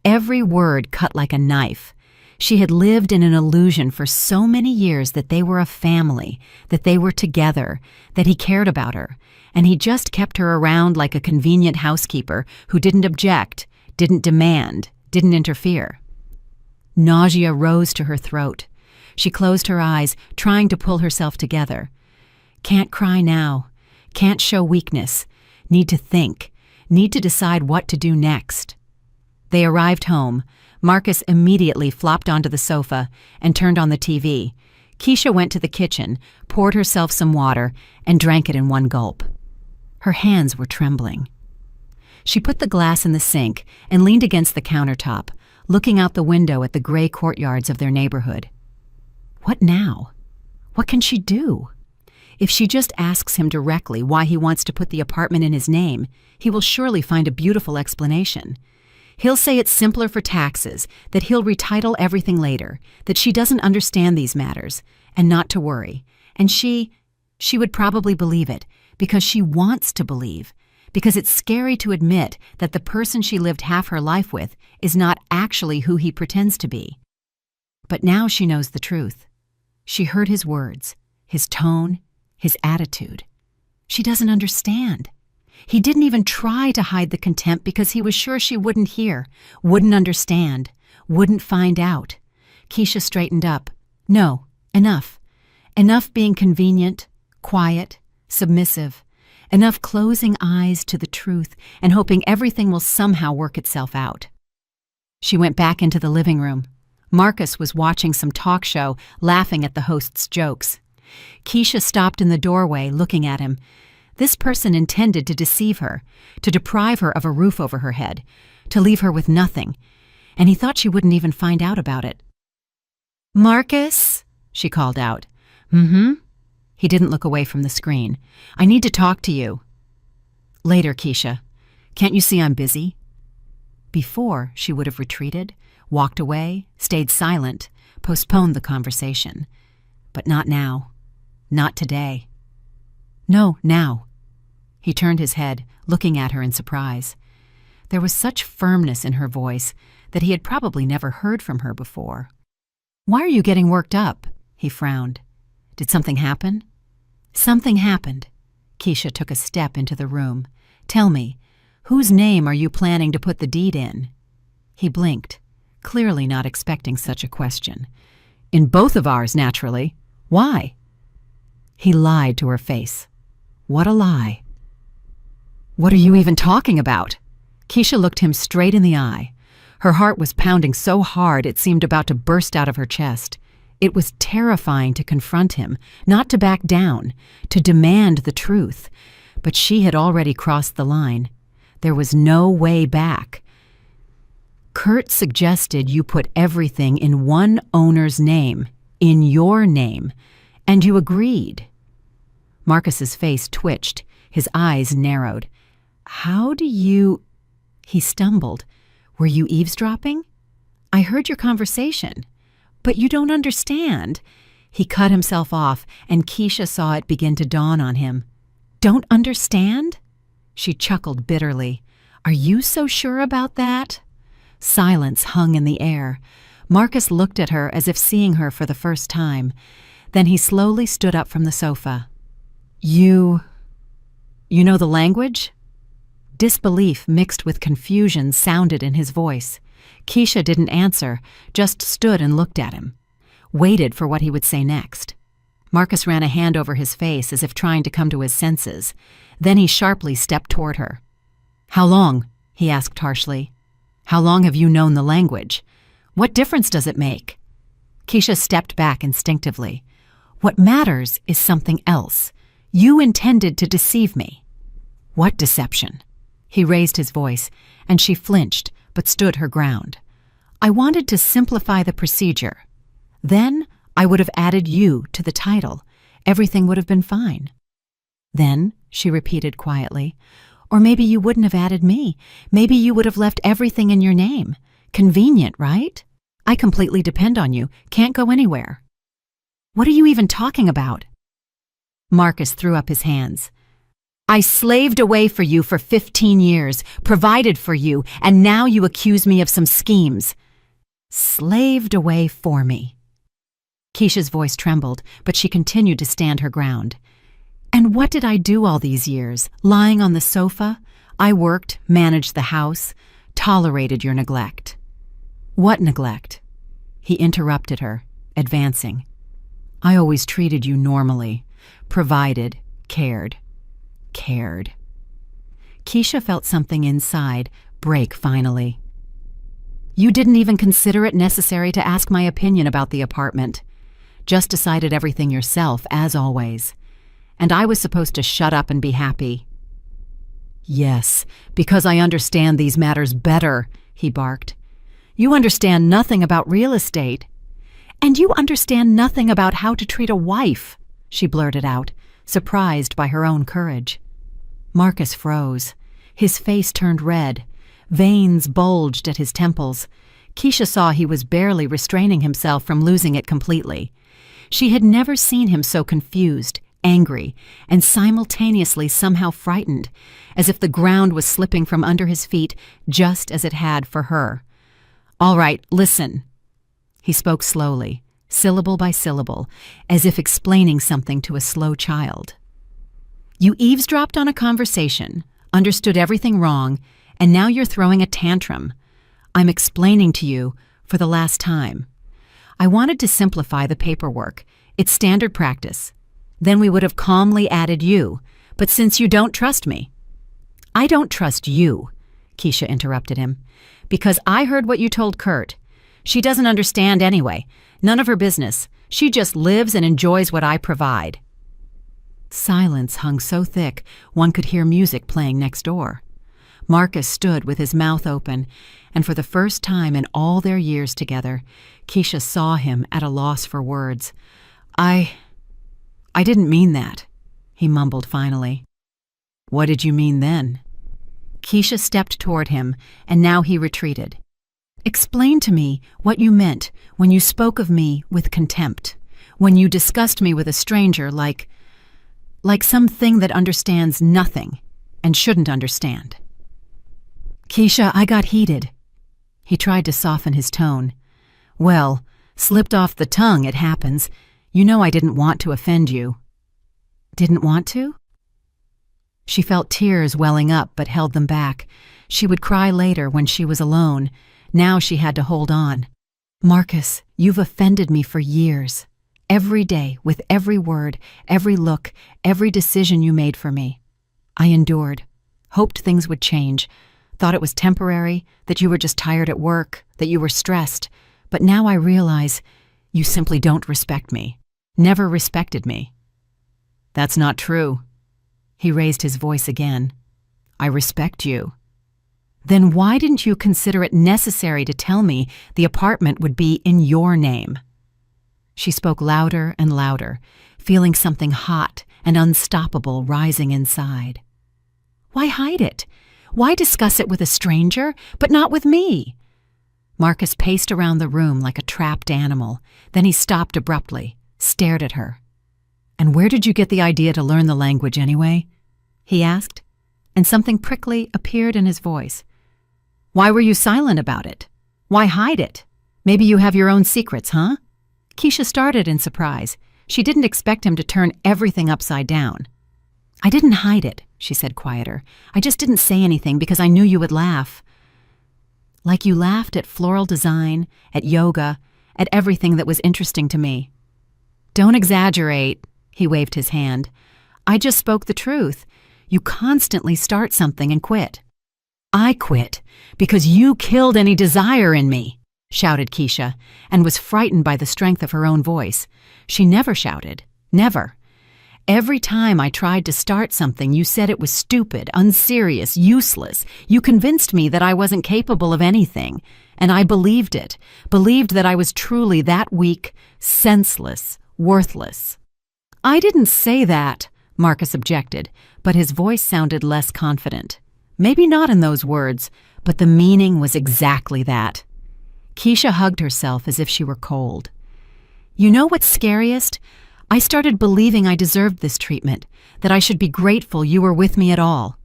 Every word cut like a knife. She had lived in an illusion for so many years that they were a family, that they were together, that he cared about her, and he just kept her around like a convenient housekeeper who didn't object, didn't demand, didn't interfere. Nausea rose to her throat. She closed her eyes, trying to pull herself together. Can't cry now. Can't show weakness. Need to think. Need to decide what to do next. They arrived home. Marcus immediately flopped onto the sofa and turned on the TV. Keisha went to the kitchen, poured herself some water, and drank it in one gulp. Her hands were trembling. She put the glass in the sink and leaned against the countertop, looking out the window at the gray courtyards of their neighborhood. What now? What can she do? If she just asks him directly why he wants to put the apartment in his name, he will surely find a beautiful explanation. He'll say it's simpler for taxes, that he'll retitle everything later, that she doesn't understand these matters, and not to worry. And she would probably believe it, because she wants to believe, because it's scary to admit that the person she lived half her life with is not actually who he pretends to be. But now she knows the truth. She heard his words, his tone, his attitude. She doesn't understand. He didn't even try to hide the contempt because he was sure she wouldn't hear, wouldn't understand, wouldn't find out. Keisha straightened up. No, enough. Enough being convenient, quiet, submissive. Enough closing eyes to the truth and hoping everything will somehow work itself out. She went back into the living room. Marcus was watching some talk show, laughing at the host's jokes. Keisha stopped in the doorway, looking at him. This person intended to deceive her, to deprive her of a roof over her head, to leave her with nothing, and he thought she wouldn't even find out about it. "Marcus?" she called out. "Mm-hmm." He didn't look away from the screen. "I need to talk to you." "Later, Keisha. Can't you see I'm busy?" Before, she would have retreated, walked away, stayed silent, postponed the conversation. But not now. Not today. No, now. He turned his head, looking at her in surprise. There was such firmness in her voice that he had probably never heard from her before. "Why are you getting worked up?" He frowned. "Did something happen?" "Something happened." Keisha took a step into the room. "Tell me, whose name are you planning to put the deed in?" He blinked, clearly not expecting such a question. "In both of ours, naturally. Why?" He lied to her face. What a lie. What are you even talking about? Keisha looked him straight in the eye. Her heart was pounding so hard it seemed about to burst out of her chest. It was terrifying to confront him, not to back down, to demand the truth. But she had already crossed the line. There was no way back. Kurt suggested you put everything in one owner's name, in your name, and you agreed. Marcus's face twitched, his eyes narrowed. How do you... He stumbled. Were you eavesdropping? I heard your conversation. But you don't understand. He cut himself off, and Keisha saw it begin to dawn on him. Don't understand? She chuckled bitterly. Are you so sure about that? Silence hung in the air. Marcus looked at her as if seeing her for the first time. Then he slowly stood up from the sofa. You know the language? Disbelief mixed with confusion sounded in his voice. Keisha didn't answer, just stood and looked at him, waited for what he would say next. Marcus ran a hand over his face as if trying to come to his senses. Then he sharply stepped toward her. How long? He asked harshly. How long have you known the language? What difference does it make? Keisha stepped back instinctively. What matters is something else. You intended to deceive me. What deception? He raised his voice, and she flinched, but stood her ground. I wanted to simplify the procedure. Then I would have added you to the title. Everything would have been fine. Then, she repeated quietly, or maybe you wouldn't have added me. Maybe you would have left everything in your name. Convenient, right? I completely depend on you. Can't go anywhere. What are you even talking about? Marcus threw up his hands. I slaved away for you for 15 years, provided for you, and now you accuse me of some schemes. Slaved away for me. Keisha's voice trembled, but she continued to stand her ground. And what did I do all these years? Lying on the sofa? I worked, managed the house, tolerated your neglect. What neglect? He interrupted her, advancing. I always treated you normally, provided, cared. Keisha felt something inside break finally. You didn't even consider it necessary to ask my opinion about the apartment. Just decided everything yourself, as always. And I was supposed to shut up and be happy. Yes, because I understand these matters better, he barked. You understand nothing about real estate. And you understand nothing about how to treat a wife, she blurted out, surprised by her own courage. Marcus froze. His face turned red. Veins bulged at his temples. Keisha saw he was barely restraining himself from losing it completely. She had never seen him so confused, angry, and simultaneously somehow frightened, as if the ground was slipping from under his feet just as it had for her. All right, listen. He spoke slowly, syllable by syllable, as if explaining something to a slow child. You eavesdropped on a conversation, understood everything wrong, and now you're throwing a tantrum. I'm explaining to you for the last time. I wanted to simplify the paperwork. It's standard practice. Then we would have calmly added you. But since you don't trust me... I don't trust you, Keisha interrupted him, because I heard what you told Kurt. She doesn't understand anyway. None of her business. She just lives and enjoys what I provide. Silence hung so thick one could hear music playing next door. Marcus stood with his mouth open, and for the first time in all their years together, Keisha saw him at a loss for words. I didn't mean that, he mumbled finally. What did you mean then? Keisha stepped toward him, and now he retreated. Explain to me what you meant when you spoke of me with contempt, when you discussed me with a stranger like something that understands nothing and shouldn't understand. Keisha, I got heated. He tried to soften his tone. Well, slipped off the tongue, it happens. You know I didn't want to offend you. Didn't want to? She felt tears welling up but held them back. She would cry later when she was alone. Now she had to hold on. Marcus, you've offended me for years, every day, with every word, every look, every decision you made for me. I endured, hoped things would change, thought it was temporary, that you were just tired at work, that you were stressed. But now I realize you simply don't respect me, never respected me. That's not true. He raised his voice again. I respect you. Then why didn't you consider it necessary to tell me the apartment would be in your name? She spoke louder and louder, feeling something hot and unstoppable rising inside. Why hide it? Why discuss it with a stranger, but not with me? Marcus paced around the room like a trapped animal. Then he stopped abruptly, stared at her. And where did you get the idea to learn the language anyway? He asked, and something prickly appeared in his voice. Why were you silent about it? Why hide it? Maybe you have your own secrets, huh? Keisha started in surprise. She didn't expect him to turn everything upside down. I didn't hide it, she said quieter. I just didn't say anything because I knew you would laugh. Like you laughed at floral design, at yoga, at everything that was interesting to me. Don't exaggerate, he waved his hand. I just spoke the truth. You constantly start something and quit. I quit because you killed any desire in me, shouted Keisha, and was frightened by the strength of her own voice. She never shouted, never. Every time I tried to start something, you said it was stupid, unserious, useless. You convinced me that I wasn't capable of anything, and I believed it, believed that I was truly that weak, senseless, worthless. I didn't say that, Marcus objected, but his voice sounded less confident. Maybe not in those words, but the meaning was exactly that. Keisha hugged herself as if she were cold. You know what's scariest? I started believing I deserved this treatment, that I should be grateful you were with me at all,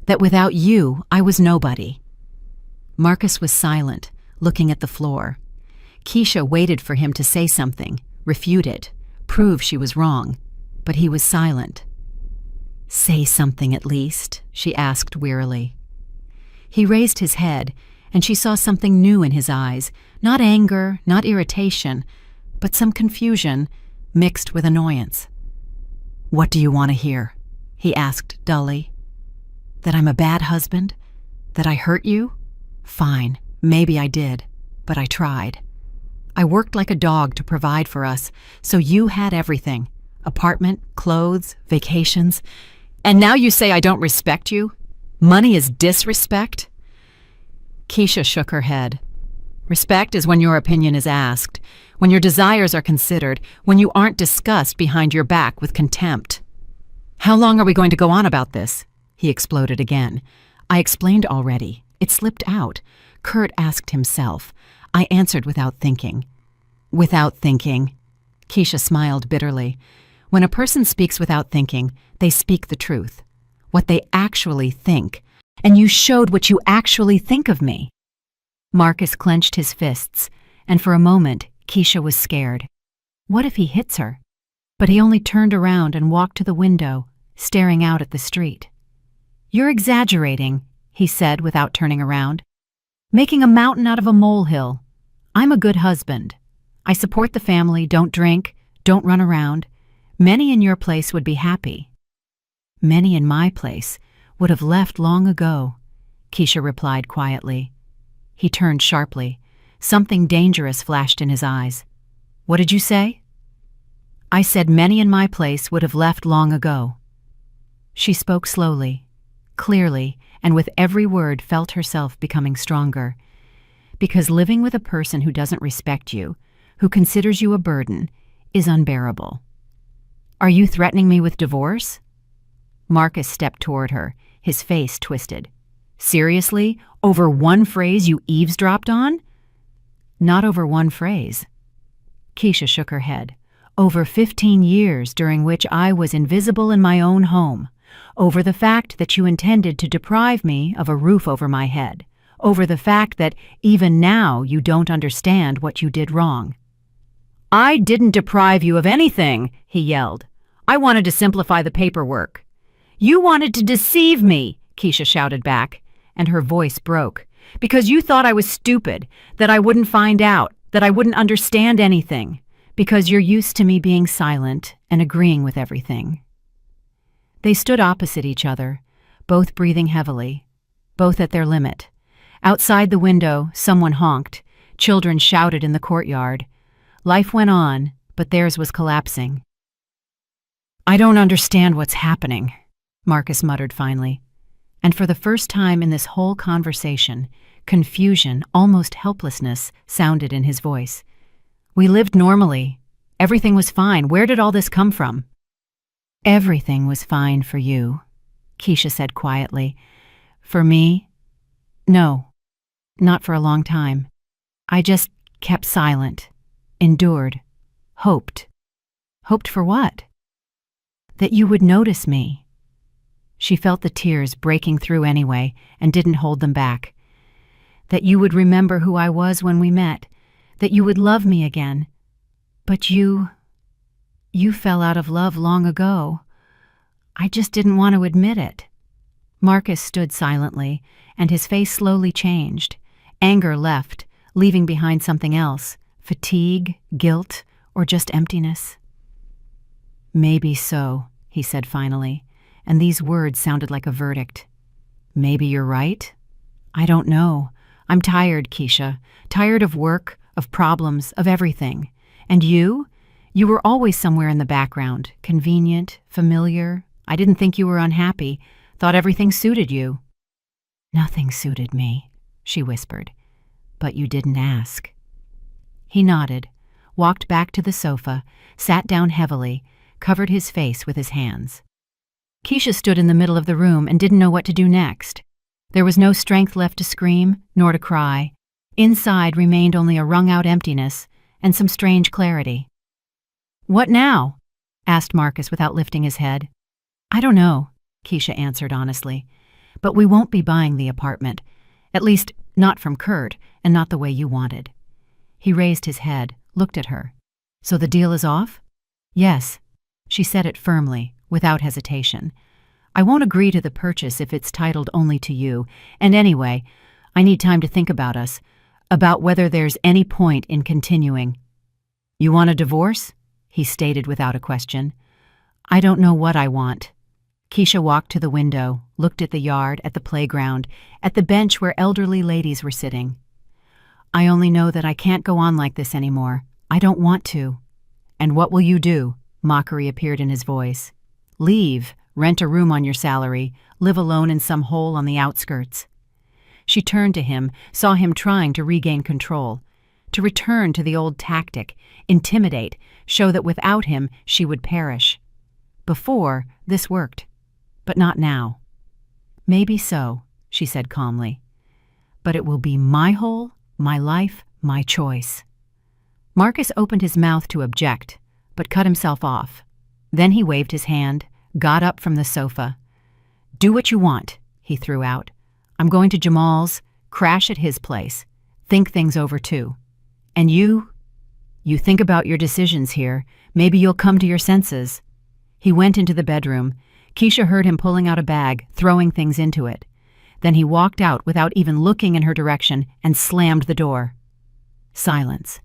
that without you, I was nobody. Marcus was silent, looking at the floor. Keisha waited for him to say something, refute it, prove she was wrong, but he was silent. Say something at least, she asked wearily. He raised his head, and she saw something new in his eyes, not anger, not irritation, but some confusion, mixed with annoyance. What do you want to hear? He asked dully. That I'm a bad husband? That I hurt you? Fine, maybe I did, but I tried. I worked like a dog to provide for us, so you had everything. Apartment, clothes, vacations. And now you say I don't respect you? Money is disrespect? Keisha shook her head. Respect is when your opinion is asked, when your desires are considered, when you aren't discussed behind your back with contempt. How long are we going to go on about this? He exploded again. I explained already. It slipped out. Kurt asked himself. I answered without thinking. Without thinking. Keisha smiled bitterly. When a person speaks without thinking, they speak the truth. What they actually think. And you showed what you actually think of me. Marcus clenched his fists, and for a moment, Keisha was scared. What if he hits her? But he only turned around and walked to the window, staring out at the street. You're exaggerating, he said without turning around. Making a mountain out of a molehill. I'm a good husband. I support the family, don't drink, don't run around. Many in your place would be happy. Many in my place would have left long ago, Keisha replied quietly. He turned sharply. Something dangerous flashed in his eyes. What did you say? I said many in my place would have left long ago. She spoke slowly, clearly, and with every word felt herself becoming stronger. Because living with a person who doesn't respect you, who considers you a burden, is unbearable. Are you threatening me with divorce? Marcus stepped toward her, his face twisted. Seriously? Over one phrase you eavesdropped on? Not over one phrase. Keisha shook her head. Over 15 years during which I was invisible in my own home. Over the fact that you intended to deprive me of a roof over my head. Over the fact that even now you don't understand what you did wrong. I didn't deprive you of anything, he yelled. I wanted to simplify the paperwork. You wanted to deceive me, Keisha shouted back, and her voice broke. Because you thought I was stupid, that I wouldn't find out, that I wouldn't understand anything. Because you're used to me being silent and agreeing with everything." They stood opposite each other, both breathing heavily, both at their limit. Outside the window, someone honked. Children shouted in the courtyard. Life went on, but theirs was collapsing. "I don't understand what's happening," Marcus muttered finally. And for the first time in this whole conversation, confusion, almost helplessness, sounded in his voice. "We lived normally. Everything was fine. Where did all this come from?" "Everything was fine for you," Keisha said quietly. "For me? No, not for a long time. I just kept silent, endured, hoped." "Hoped for what?" "That you would notice me." She felt the tears breaking through anyway and didn't hold them back. "That you would remember who I was when we met, that you would love me again. But you fell out of love long ago. I just didn't want to admit it." Marcus stood silently, and his face slowly changed. Anger left, leaving behind something else, fatigue, guilt, or just emptiness. "Maybe so," he said finally, and these words sounded like a verdict. "Maybe you're right? I don't know. I'm tired, Keisha. Tired of work, of problems, of everything. And you? You were always somewhere in the background, convenient, familiar. I didn't think you were unhappy, thought everything suited you." "Nothing suited me," she whispered. "But you didn't ask." He nodded, walked back to the sofa, sat down heavily, covered his face with his hands. Keisha stood in the middle of the room and didn't know what to do next. There was no strength left to scream, nor to cry. Inside remained only a wrung-out emptiness and some strange clarity. "What now?" asked Marcus without lifting his head. "I don't know," Keisha answered honestly. "But we won't be buying the apartment. At least, not from Kurt, and not the way you wanted." He raised his head, looked at her. "So the deal is off?" "Yes," she said it firmly, without hesitation. "I won't agree to the purchase if it's titled only to you, and anyway, I need time to think about us, about whether there's any point in continuing." "You want a divorce?" he stated without a question. "I don't know what I want." Keisha walked to the window, looked at the yard, at the playground, at the bench where elderly ladies were sitting. "I only know that I can't go on like this anymore. I don't want to." "And what will you do?" Mockery appeared in his voice. "Leave, rent a room on your salary, live alone in some hole on the outskirts." She turned to him, saw him trying to regain control, to return to the old tactic, intimidate, show that without him she would perish. Before, this worked, but not now. "Maybe so," she said calmly. "But it will be my hole, my life, my choice." Marcus opened his mouth to object, but cut himself off. Then he waved his hand, got up from the sofa. "Do what you want," he threw out. "I'm going to Jamal's, crash at his place, think things over too. And you think about your decisions here. Maybe you'll come to your senses." He went into the bedroom. Keisha heard him pulling out a bag, throwing things into it. Then he walked out without even looking in her direction and slammed the door. Silence.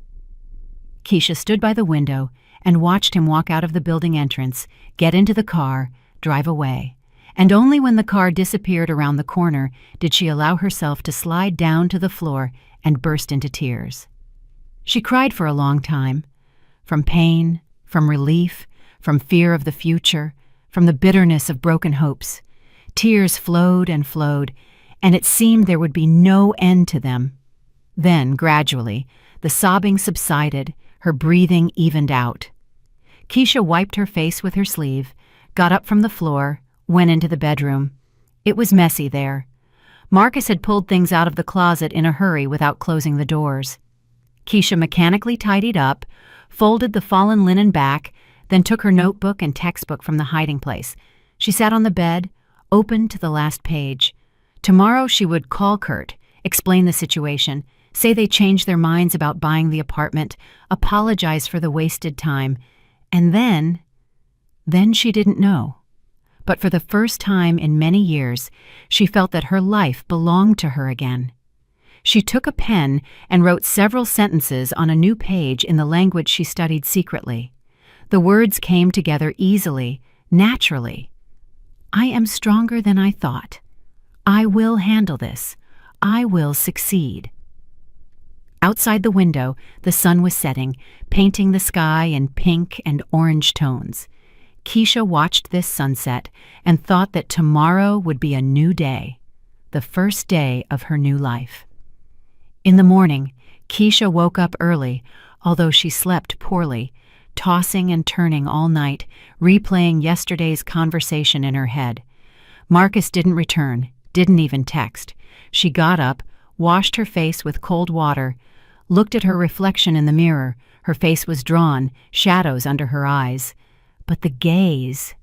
Keisha stood by the window and watched him walk out of the building entrance, get into the car, drive away. And only when the car disappeared around the corner did she allow herself to slide down to the floor and burst into tears. She cried for a long time, from pain, from relief, from fear of the future, from the bitterness of broken hopes. Tears flowed, and it seemed there would be no end to them. Then, gradually, the sobbing subsided, her breathing evened out. Keisha wiped her face with her sleeve, got up from the floor, went into the bedroom. It was messy there. Marcus had pulled things out of the closet in a hurry without closing the doors. Keisha mechanically tidied up, folded the fallen linen back, then took her notebook and textbook from the hiding place. She sat on the bed, opened to the last page. Tomorrow she would call Kurt, explain the situation, say they changed their minds about buying the apartment, apologize for the wasted time, and then she didn't know. But for the first time in many years, she felt that her life belonged to her again. She took a pen and wrote several sentences on a new page in the language she studied secretly. The words came together easily, naturally. I am stronger than I thought. I will handle this. I will succeed. Outside the window, the sun was setting, painting the sky in pink and orange tones. Keisha watched this sunset and thought that tomorrow would be a new day, the first day of her new life. In the morning, Keisha woke up early, although she slept poorly, tossing and turning all night, replaying yesterday's conversation in her head. Marcus didn't return, didn't even text. She got up, washed her face with cold water, looked at her reflection in the mirror. Her face was drawn, shadows under her eyes. But the gaze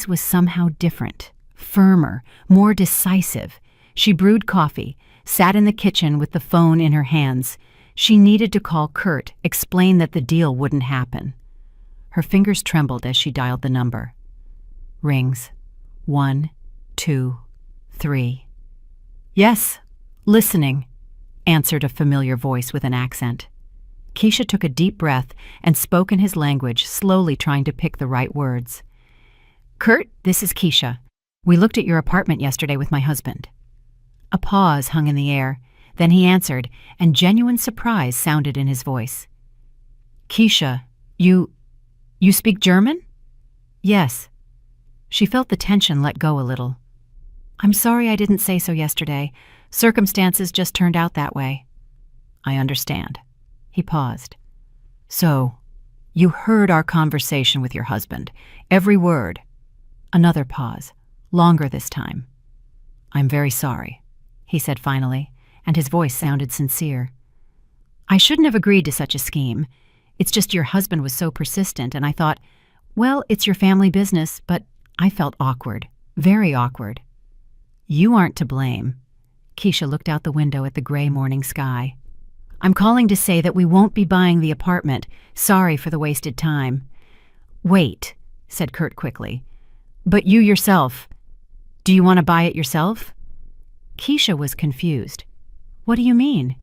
was somehow different, firmer, more decisive. She brewed coffee, sat in the kitchen with the phone in her hands. She needed to call Kurt, explain that the deal wouldn't happen. Her fingers trembled as she dialed the number. Rings. 1, 2, 3. Yes, listening, answered a familiar voice with an accent. Keisha took a deep breath and spoke in his language, slowly trying to pick the right words. Kurt, this is Keisha. We looked at your apartment yesterday with my husband. A pause hung in the air. Then he answered, and genuine surprise sounded in his voice. Keisha, you speak German? Yes. She felt the tension let go a little. I'm sorry I didn't say so yesterday. Circumstances just turned out that way. I understand. He paused. So, you heard our conversation with your husband. Every word. Another pause, longer this time. I'm very sorry, he said finally, and his voice sounded sincere. I shouldn't have agreed to such a scheme. It's just your husband was so persistent, and I thought, well, it's your family business, but I felt awkward, very awkward. You aren't to blame. Keisha looked out the window at the gray morning sky. I'm calling to say that we won't be buying the apartment. Sorry for the wasted time. Wait, said Kurt quickly. But you yourself, do you want to buy it yourself? Keisha was confused. What do you mean?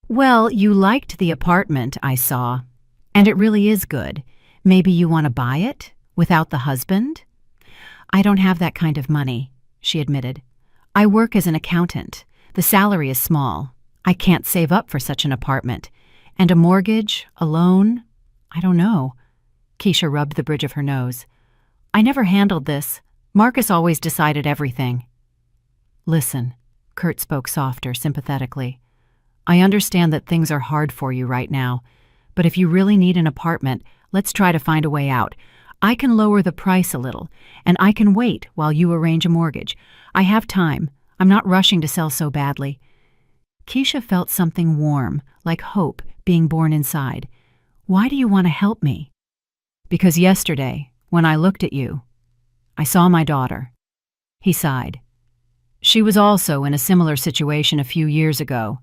Well, you liked the apartment, I saw. And it really is good. Maybe you want to buy it, without the husband? I don't have that kind of money, she admitted. I work as an accountant. The salary is small. I can't save up for such an apartment. And a mortgage, a loan? I don't know. Keisha rubbed the bridge of her nose. I never handled this. Marcus always decided everything. Listen, Kurt spoke softer, sympathetically. I understand that things are hard for you right now, but if you really need an apartment, let's try to find a way out. I can lower the price a little, and I can wait while you arrange a mortgage. I have time. I'm not rushing to sell so badly. Keisha felt something warm, like hope, being born inside. Why do you want to help me? Because yesterday, when I looked at you, I saw my daughter. He sighed. She was also in a similar situation a few years ago.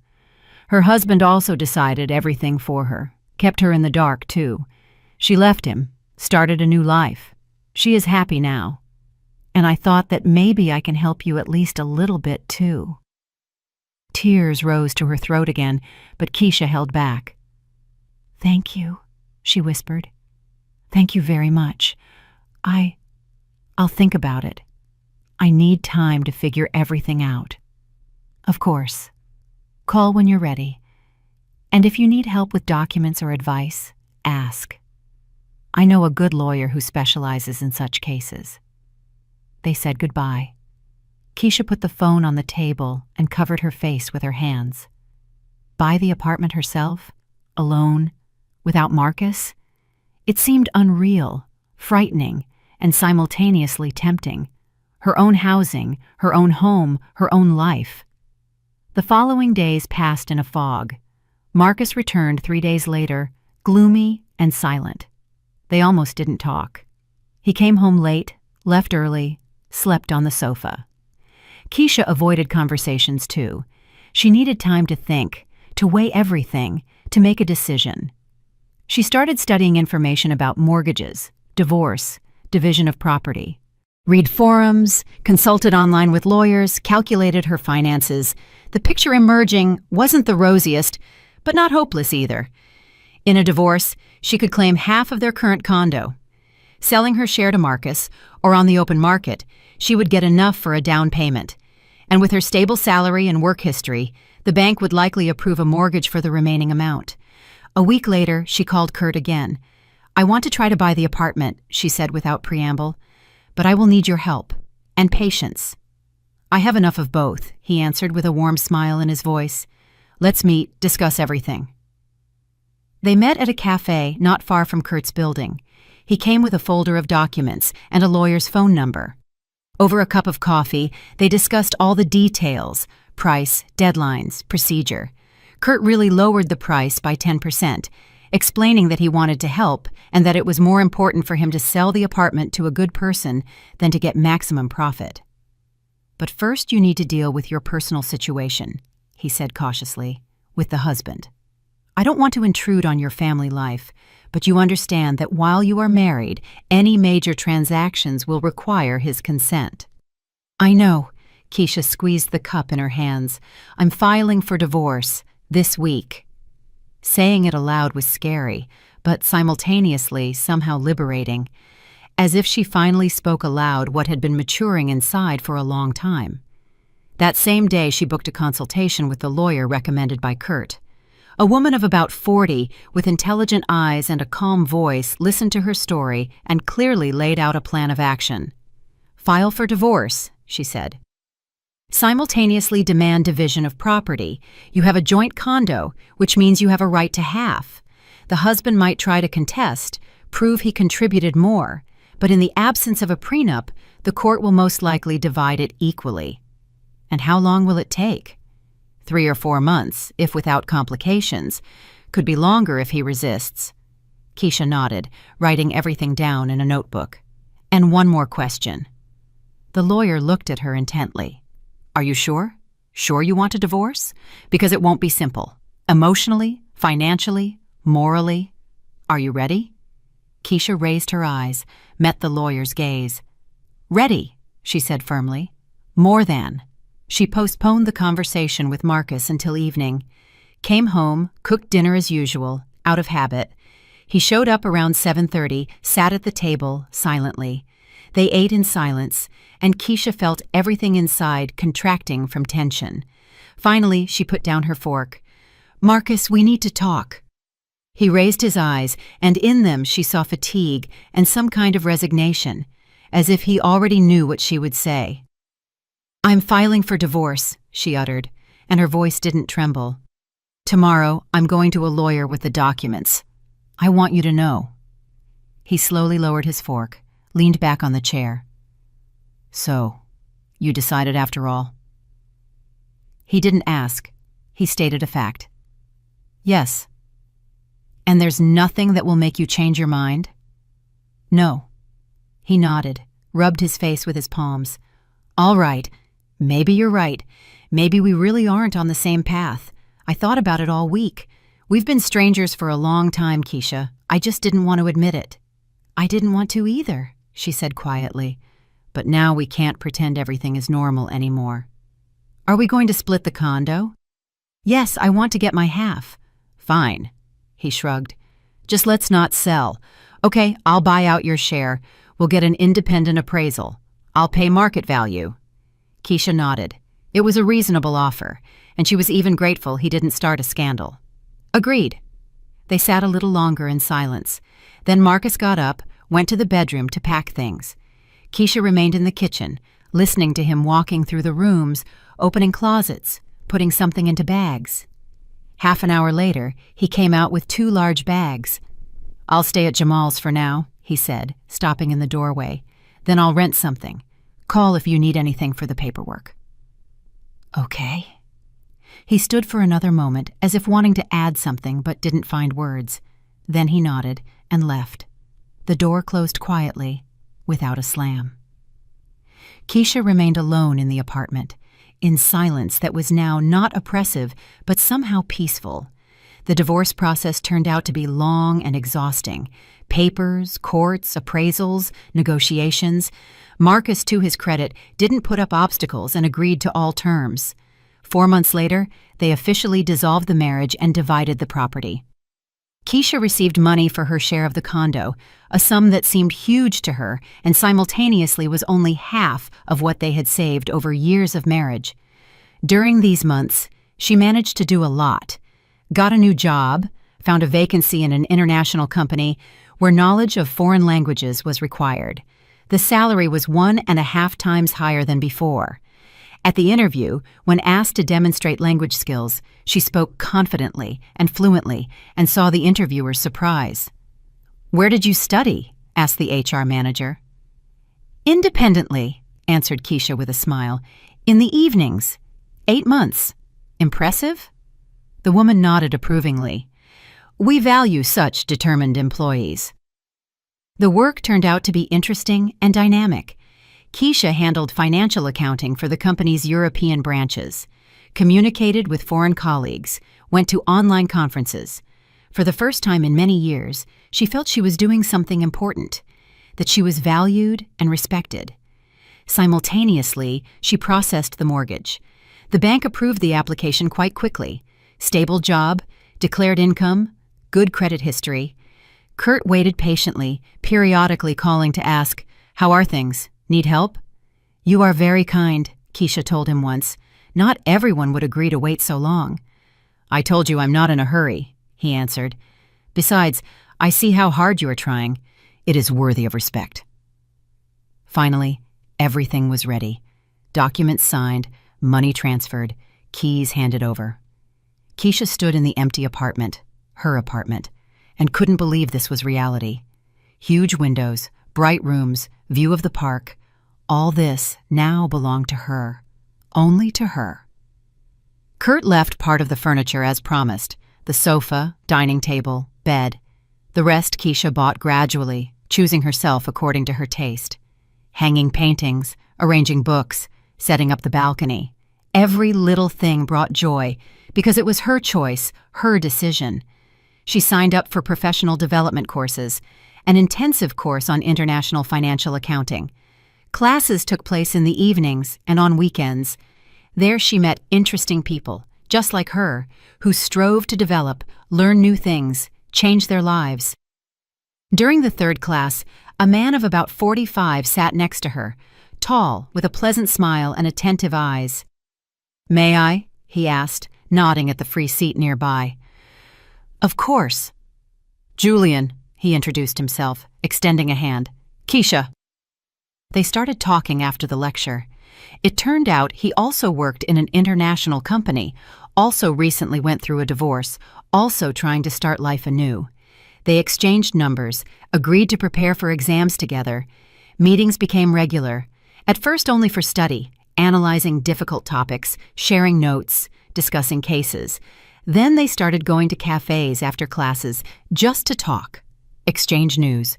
Her husband also decided everything for her, kept her in the dark too. She left him, started a new life. She is happy now. And I thought that maybe I can help you at least a little bit too. Tears rose to her throat again, but Keisha held back. Thank you, she whispered. Thank you very much. I'll think about it. I need time to figure everything out. Of course. Call when you're ready. And if you need help with documents or advice, ask. I know a good lawyer who specializes in such cases. They said goodbye. Keisha put the phone on the table and covered her face with her hands. Buy the apartment herself? Alone? Without Marcus? It seemed unreal, frightening, and simultaneously tempting. Her own housing, her own home, her own life. The following days passed in a fog. Marcus returned 3 days later, gloomy and silent. They almost didn't talk. He came home late, left early, slept on the sofa. Keisha avoided conversations too. She needed time to think, to weigh everything, to make a decision. She started studying information about mortgages, divorce, division of property. Read forums, consulted online with lawyers, calculated her finances. The picture emerging wasn't the rosiest, but not hopeless either. In a divorce, she could claim half of their current condo. Selling her share to Marcus, or on the open market, she would get enough for a down payment. And with her stable salary and work history, the bank would likely approve a mortgage for the remaining amount. A week later, she called Kurt again. "I want to try to buy the apartment," she said without preamble, "but I will need your help and patience." "I have enough of both," he answered with a warm smile in his voice. "Let's meet, discuss everything." They met at a cafe not far from Kurt's building. He came with a folder of documents and a lawyer's phone number. Over a cup of coffee, they discussed all the details: price, deadlines, procedure. Kurt really lowered the price by 10%, explaining that he wanted to help and that it was more important for him to sell the apartment to a good person than to get maximum profit. "But first you need to deal with your personal situation," he said cautiously, "with the husband. I don't want to intrude on your family life, but you understand that while you are married, any major transactions will require his consent." "I know." Keisha squeezed the cup in her hands. "I'm filing for divorce this week." Saying it aloud was scary, but simultaneously somehow liberating, as if she finally spoke aloud what had been maturing inside for a long time. That same day, she booked a consultation with the lawyer recommended by Kurt. A woman of about 40, with intelligent eyes and a calm voice, listened to her story and clearly laid out a plan of action. "File for divorce," she said. "Simultaneously demand division of property. You have a joint condo, which means you have a right to half. The husband might try to contest, prove he contributed more, but in the absence of a prenup, the court will most likely divide it equally." "And how long will it take?" 3 or 4 months, if without complications. Could be longer if he resists. Keisha nodded, writing everything down in a notebook. "And one more question." The lawyer looked at her intently. "Are you sure? Sure you want a divorce? Because it won't be simple. Emotionally, financially, morally. Are you ready?" Keisha raised her eyes, met the lawyer's gaze. "Ready," she said firmly. "More than." She postponed the conversation with Marcus until evening, came home, cooked dinner as usual, out of habit. He showed up around 7:30, sat at the table, silently. They ate in silence, and Keisha felt everything inside contracting from tension. Finally, she put down her fork. "Marcus, we need to talk." He raised his eyes, and in them she saw fatigue and some kind of resignation, as if he already knew what she would say. "I'm filing for divorce," she uttered, and her voice didn't tremble. "Tomorrow, I'm going to a lawyer with the documents. I want you to know." He slowly lowered his fork, leaned back on the chair. "So, you decided after all?" He didn't ask. He stated a fact. "Yes." "And there's nothing that will make you change your mind?" "No." He nodded, rubbed his face with his palms. "All right. Maybe you're right. Maybe we really aren't on the same path. I thought about it all week. We've been strangers for a long time, Keisha. I just didn't want to admit it." "I didn't want to either," she said quietly. "But now we can't pretend everything is normal anymore." "Are we going to split the condo?" "Yes, I want to get my half." "Fine," he shrugged. "Just let's not sell. Okay, I'll buy out your share. We'll get an independent appraisal. I'll pay market value." Keisha nodded. It was a reasonable offer, and she was even grateful he didn't start a scandal. "Agreed." They sat a little longer in silence. Then Marcus got up, went to the bedroom to pack things. Keisha remained in the kitchen, listening to him walking through the rooms, opening closets, putting something into bags. Half an hour later, he came out with 2 large bags. "I'll stay at Jamal's for now," he said, stopping in the doorway. "Then I'll rent something. Call if you need anything for the paperwork." "Okay." He stood for another moment, as if wanting to add something but didn't find words. Then he nodded and left. The door closed quietly, without a slam. Keisha remained alone in the apartment, in silence that was now not oppressive but somehow peaceful. The divorce process turned out to be long and exhausting. Papers, courts, appraisals, negotiations. Marcus, to his credit, didn't put up obstacles and agreed to all terms. 4 months later, they officially dissolved the marriage and divided the property. Keisha received money for her share of the condo, a sum that seemed huge to her and simultaneously was only half of what they had saved over years of marriage. During these months, she managed to do a lot. Got a new job, found a vacancy in an international company where knowledge of foreign languages was required. The salary was 1.5 times higher than before. At the interview, when asked to demonstrate language skills, she spoke confidently and fluently and saw the interviewer's surprise. "Where did you study?" asked the HR manager. "Independently," answered Keisha with a smile. "In the evenings. 8 months. Impressive?" The woman nodded approvingly. "We value such determined employees." The work turned out to be interesting and dynamic. Keisha handled financial accounting for the company's European branches, communicated with foreign colleagues, went to online conferences. For the first time in many years, she felt she was doing something important, that she was valued and respected. Simultaneously, she processed the mortgage. The bank approved the application quite quickly. Stable job, declared income, good credit history. Kurt waited patiently, periodically calling to ask, "How are things? Need help?" "You are very kind," Keisha told him once. "Not everyone would agree to wait so long." "I told you I'm not in a hurry," he answered. "Besides, I see how hard you are trying. It is worthy of respect." Finally, everything was ready. Documents signed, money transferred, keys handed over. Keisha stood in the empty apartment, her apartment, and couldn't believe this was reality. Huge windows, bright rooms, view of the park, all this now belonged to her, only to her. Kurt left part of the furniture as promised, the sofa, dining table, bed. The rest Keisha bought gradually, choosing herself according to her taste. Hanging paintings, arranging books, setting up the balcony. Every little thing brought joy because it was her choice, her decision. She signed up for professional development courses, an intensive course on international financial accounting. Classes took place in the evenings and on weekends. There she met interesting people, just like her, who strove to develop, learn new things, change their lives. During the third class, a man of about 45 sat next to her, tall, with a pleasant smile and attentive eyes. "May I?" he asked, nodding at the free seat nearby. "Of course." "Julian," he introduced himself, extending a hand. "Keisha." They started talking after the lecture. It turned out he also worked in an international company, also recently went through a divorce, also trying to start life anew. They exchanged numbers, agreed to prepare for exams together. Meetings became regular, at first only for study, analyzing difficult topics, sharing notes, discussing cases. Then they started going to cafes after classes just to talk, exchange news.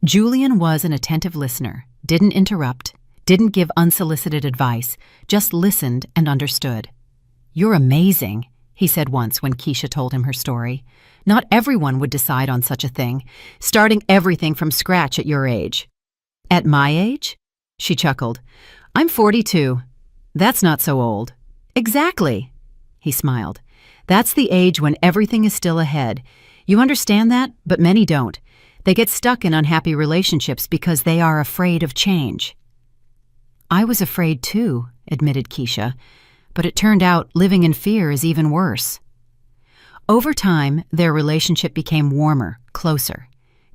Julian was an attentive listener, didn't interrupt, didn't give unsolicited advice, just listened and understood. "You're amazing," he said once when Keisha told him her story. "Not everyone would decide on such a thing, starting everything from scratch at your age." "At my age?" She chuckled. "I'm 42. That's not so old." "Exactly," he smiled. "That's the age when everything is still ahead. You understand that, but many don't. They get stuck in unhappy relationships because they are afraid of change." "I was afraid too," admitted Keisha, "but it turned out living in fear is even worse." Over time, their relationship became warmer, closer.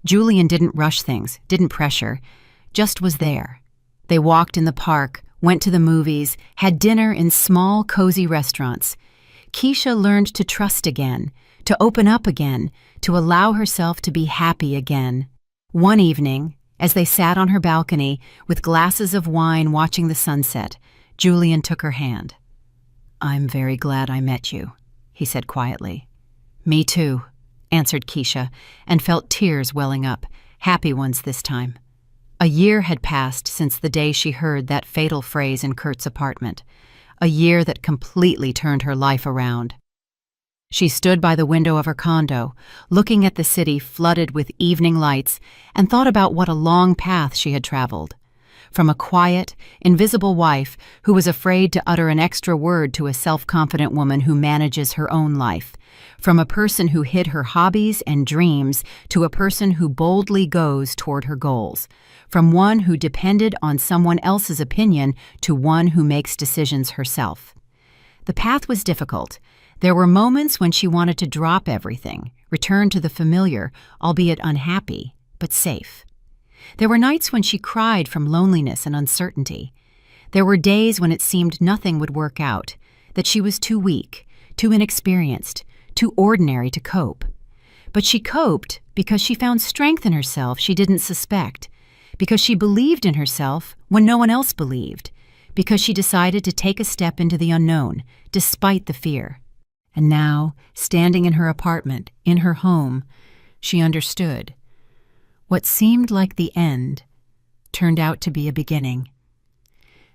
Julian didn't rush things, didn't pressure, just was there. They walked in the park, went to the movies, had dinner in small, cozy restaurants. Keisha learned to trust again, to open up again, to allow herself to be happy again. One evening, as they sat on her balcony with glasses of wine watching the sunset, Julian took her hand. "I'm very glad I met you," he said quietly. "Me too," answered Keisha, and felt tears welling up, happy ones this time. A year had passed since the day she heard that fatal phrase in Kurt's apartment, a year that completely turned her life around. She stood by the window of her condo, looking at the city flooded with evening lights, and thought about what a long path she had traveled. from a quiet, invisible wife who was afraid to utter an extra word to a self-confident woman who manages her own life, from a person who hid her hobbies and dreams to a person who boldly goes toward her goals, from one who depended on someone else's opinion to one who makes decisions herself. The path was difficult. There were moments when she wanted to drop everything, return to the familiar, albeit unhappy, but safe. There were nights when she cried from loneliness and uncertainty. There were days when it seemed nothing would work out, that she was too weak, too inexperienced, too ordinary to cope. But she coped because she found strength in herself she didn't suspect, because she believed in herself when no one else believed, because she decided to take a step into the unknown, despite the fear. And now, standing in her apartment, in her home, she understood. What seemed like the end turned out to be a beginning.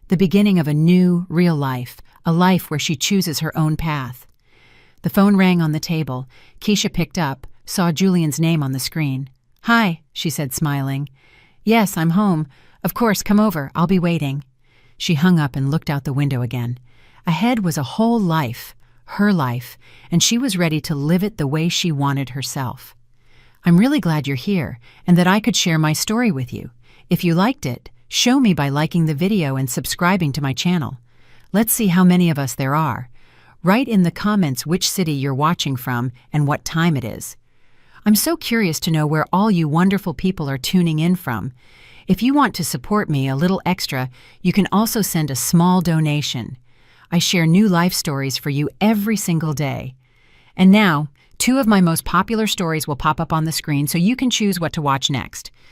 The beginning of a new, real life, a life where she chooses her own path. The phone rang on the table. Keisha picked up, saw Julian's name on the screen. "Hi," she said, smiling. "Yes, I'm home. Of course, come over. I'll be waiting." She hung up and looked out the window again. Ahead was a whole life, her life, and she was ready to live it the way she wanted herself. "I'm really glad you're here and that I could share my story with you. If you liked it, show me by liking the video and subscribing to my channel. Let's see how many of us there are. Write in the comments which city you're watching from and what time it is. I'm so curious to know where all you wonderful people are tuning in from. If you want to support me a little extra, you can also send a small donation. I share new life stories for you every single day. And now, 2 of my most popular stories will pop up on the screen so you can choose what to watch next.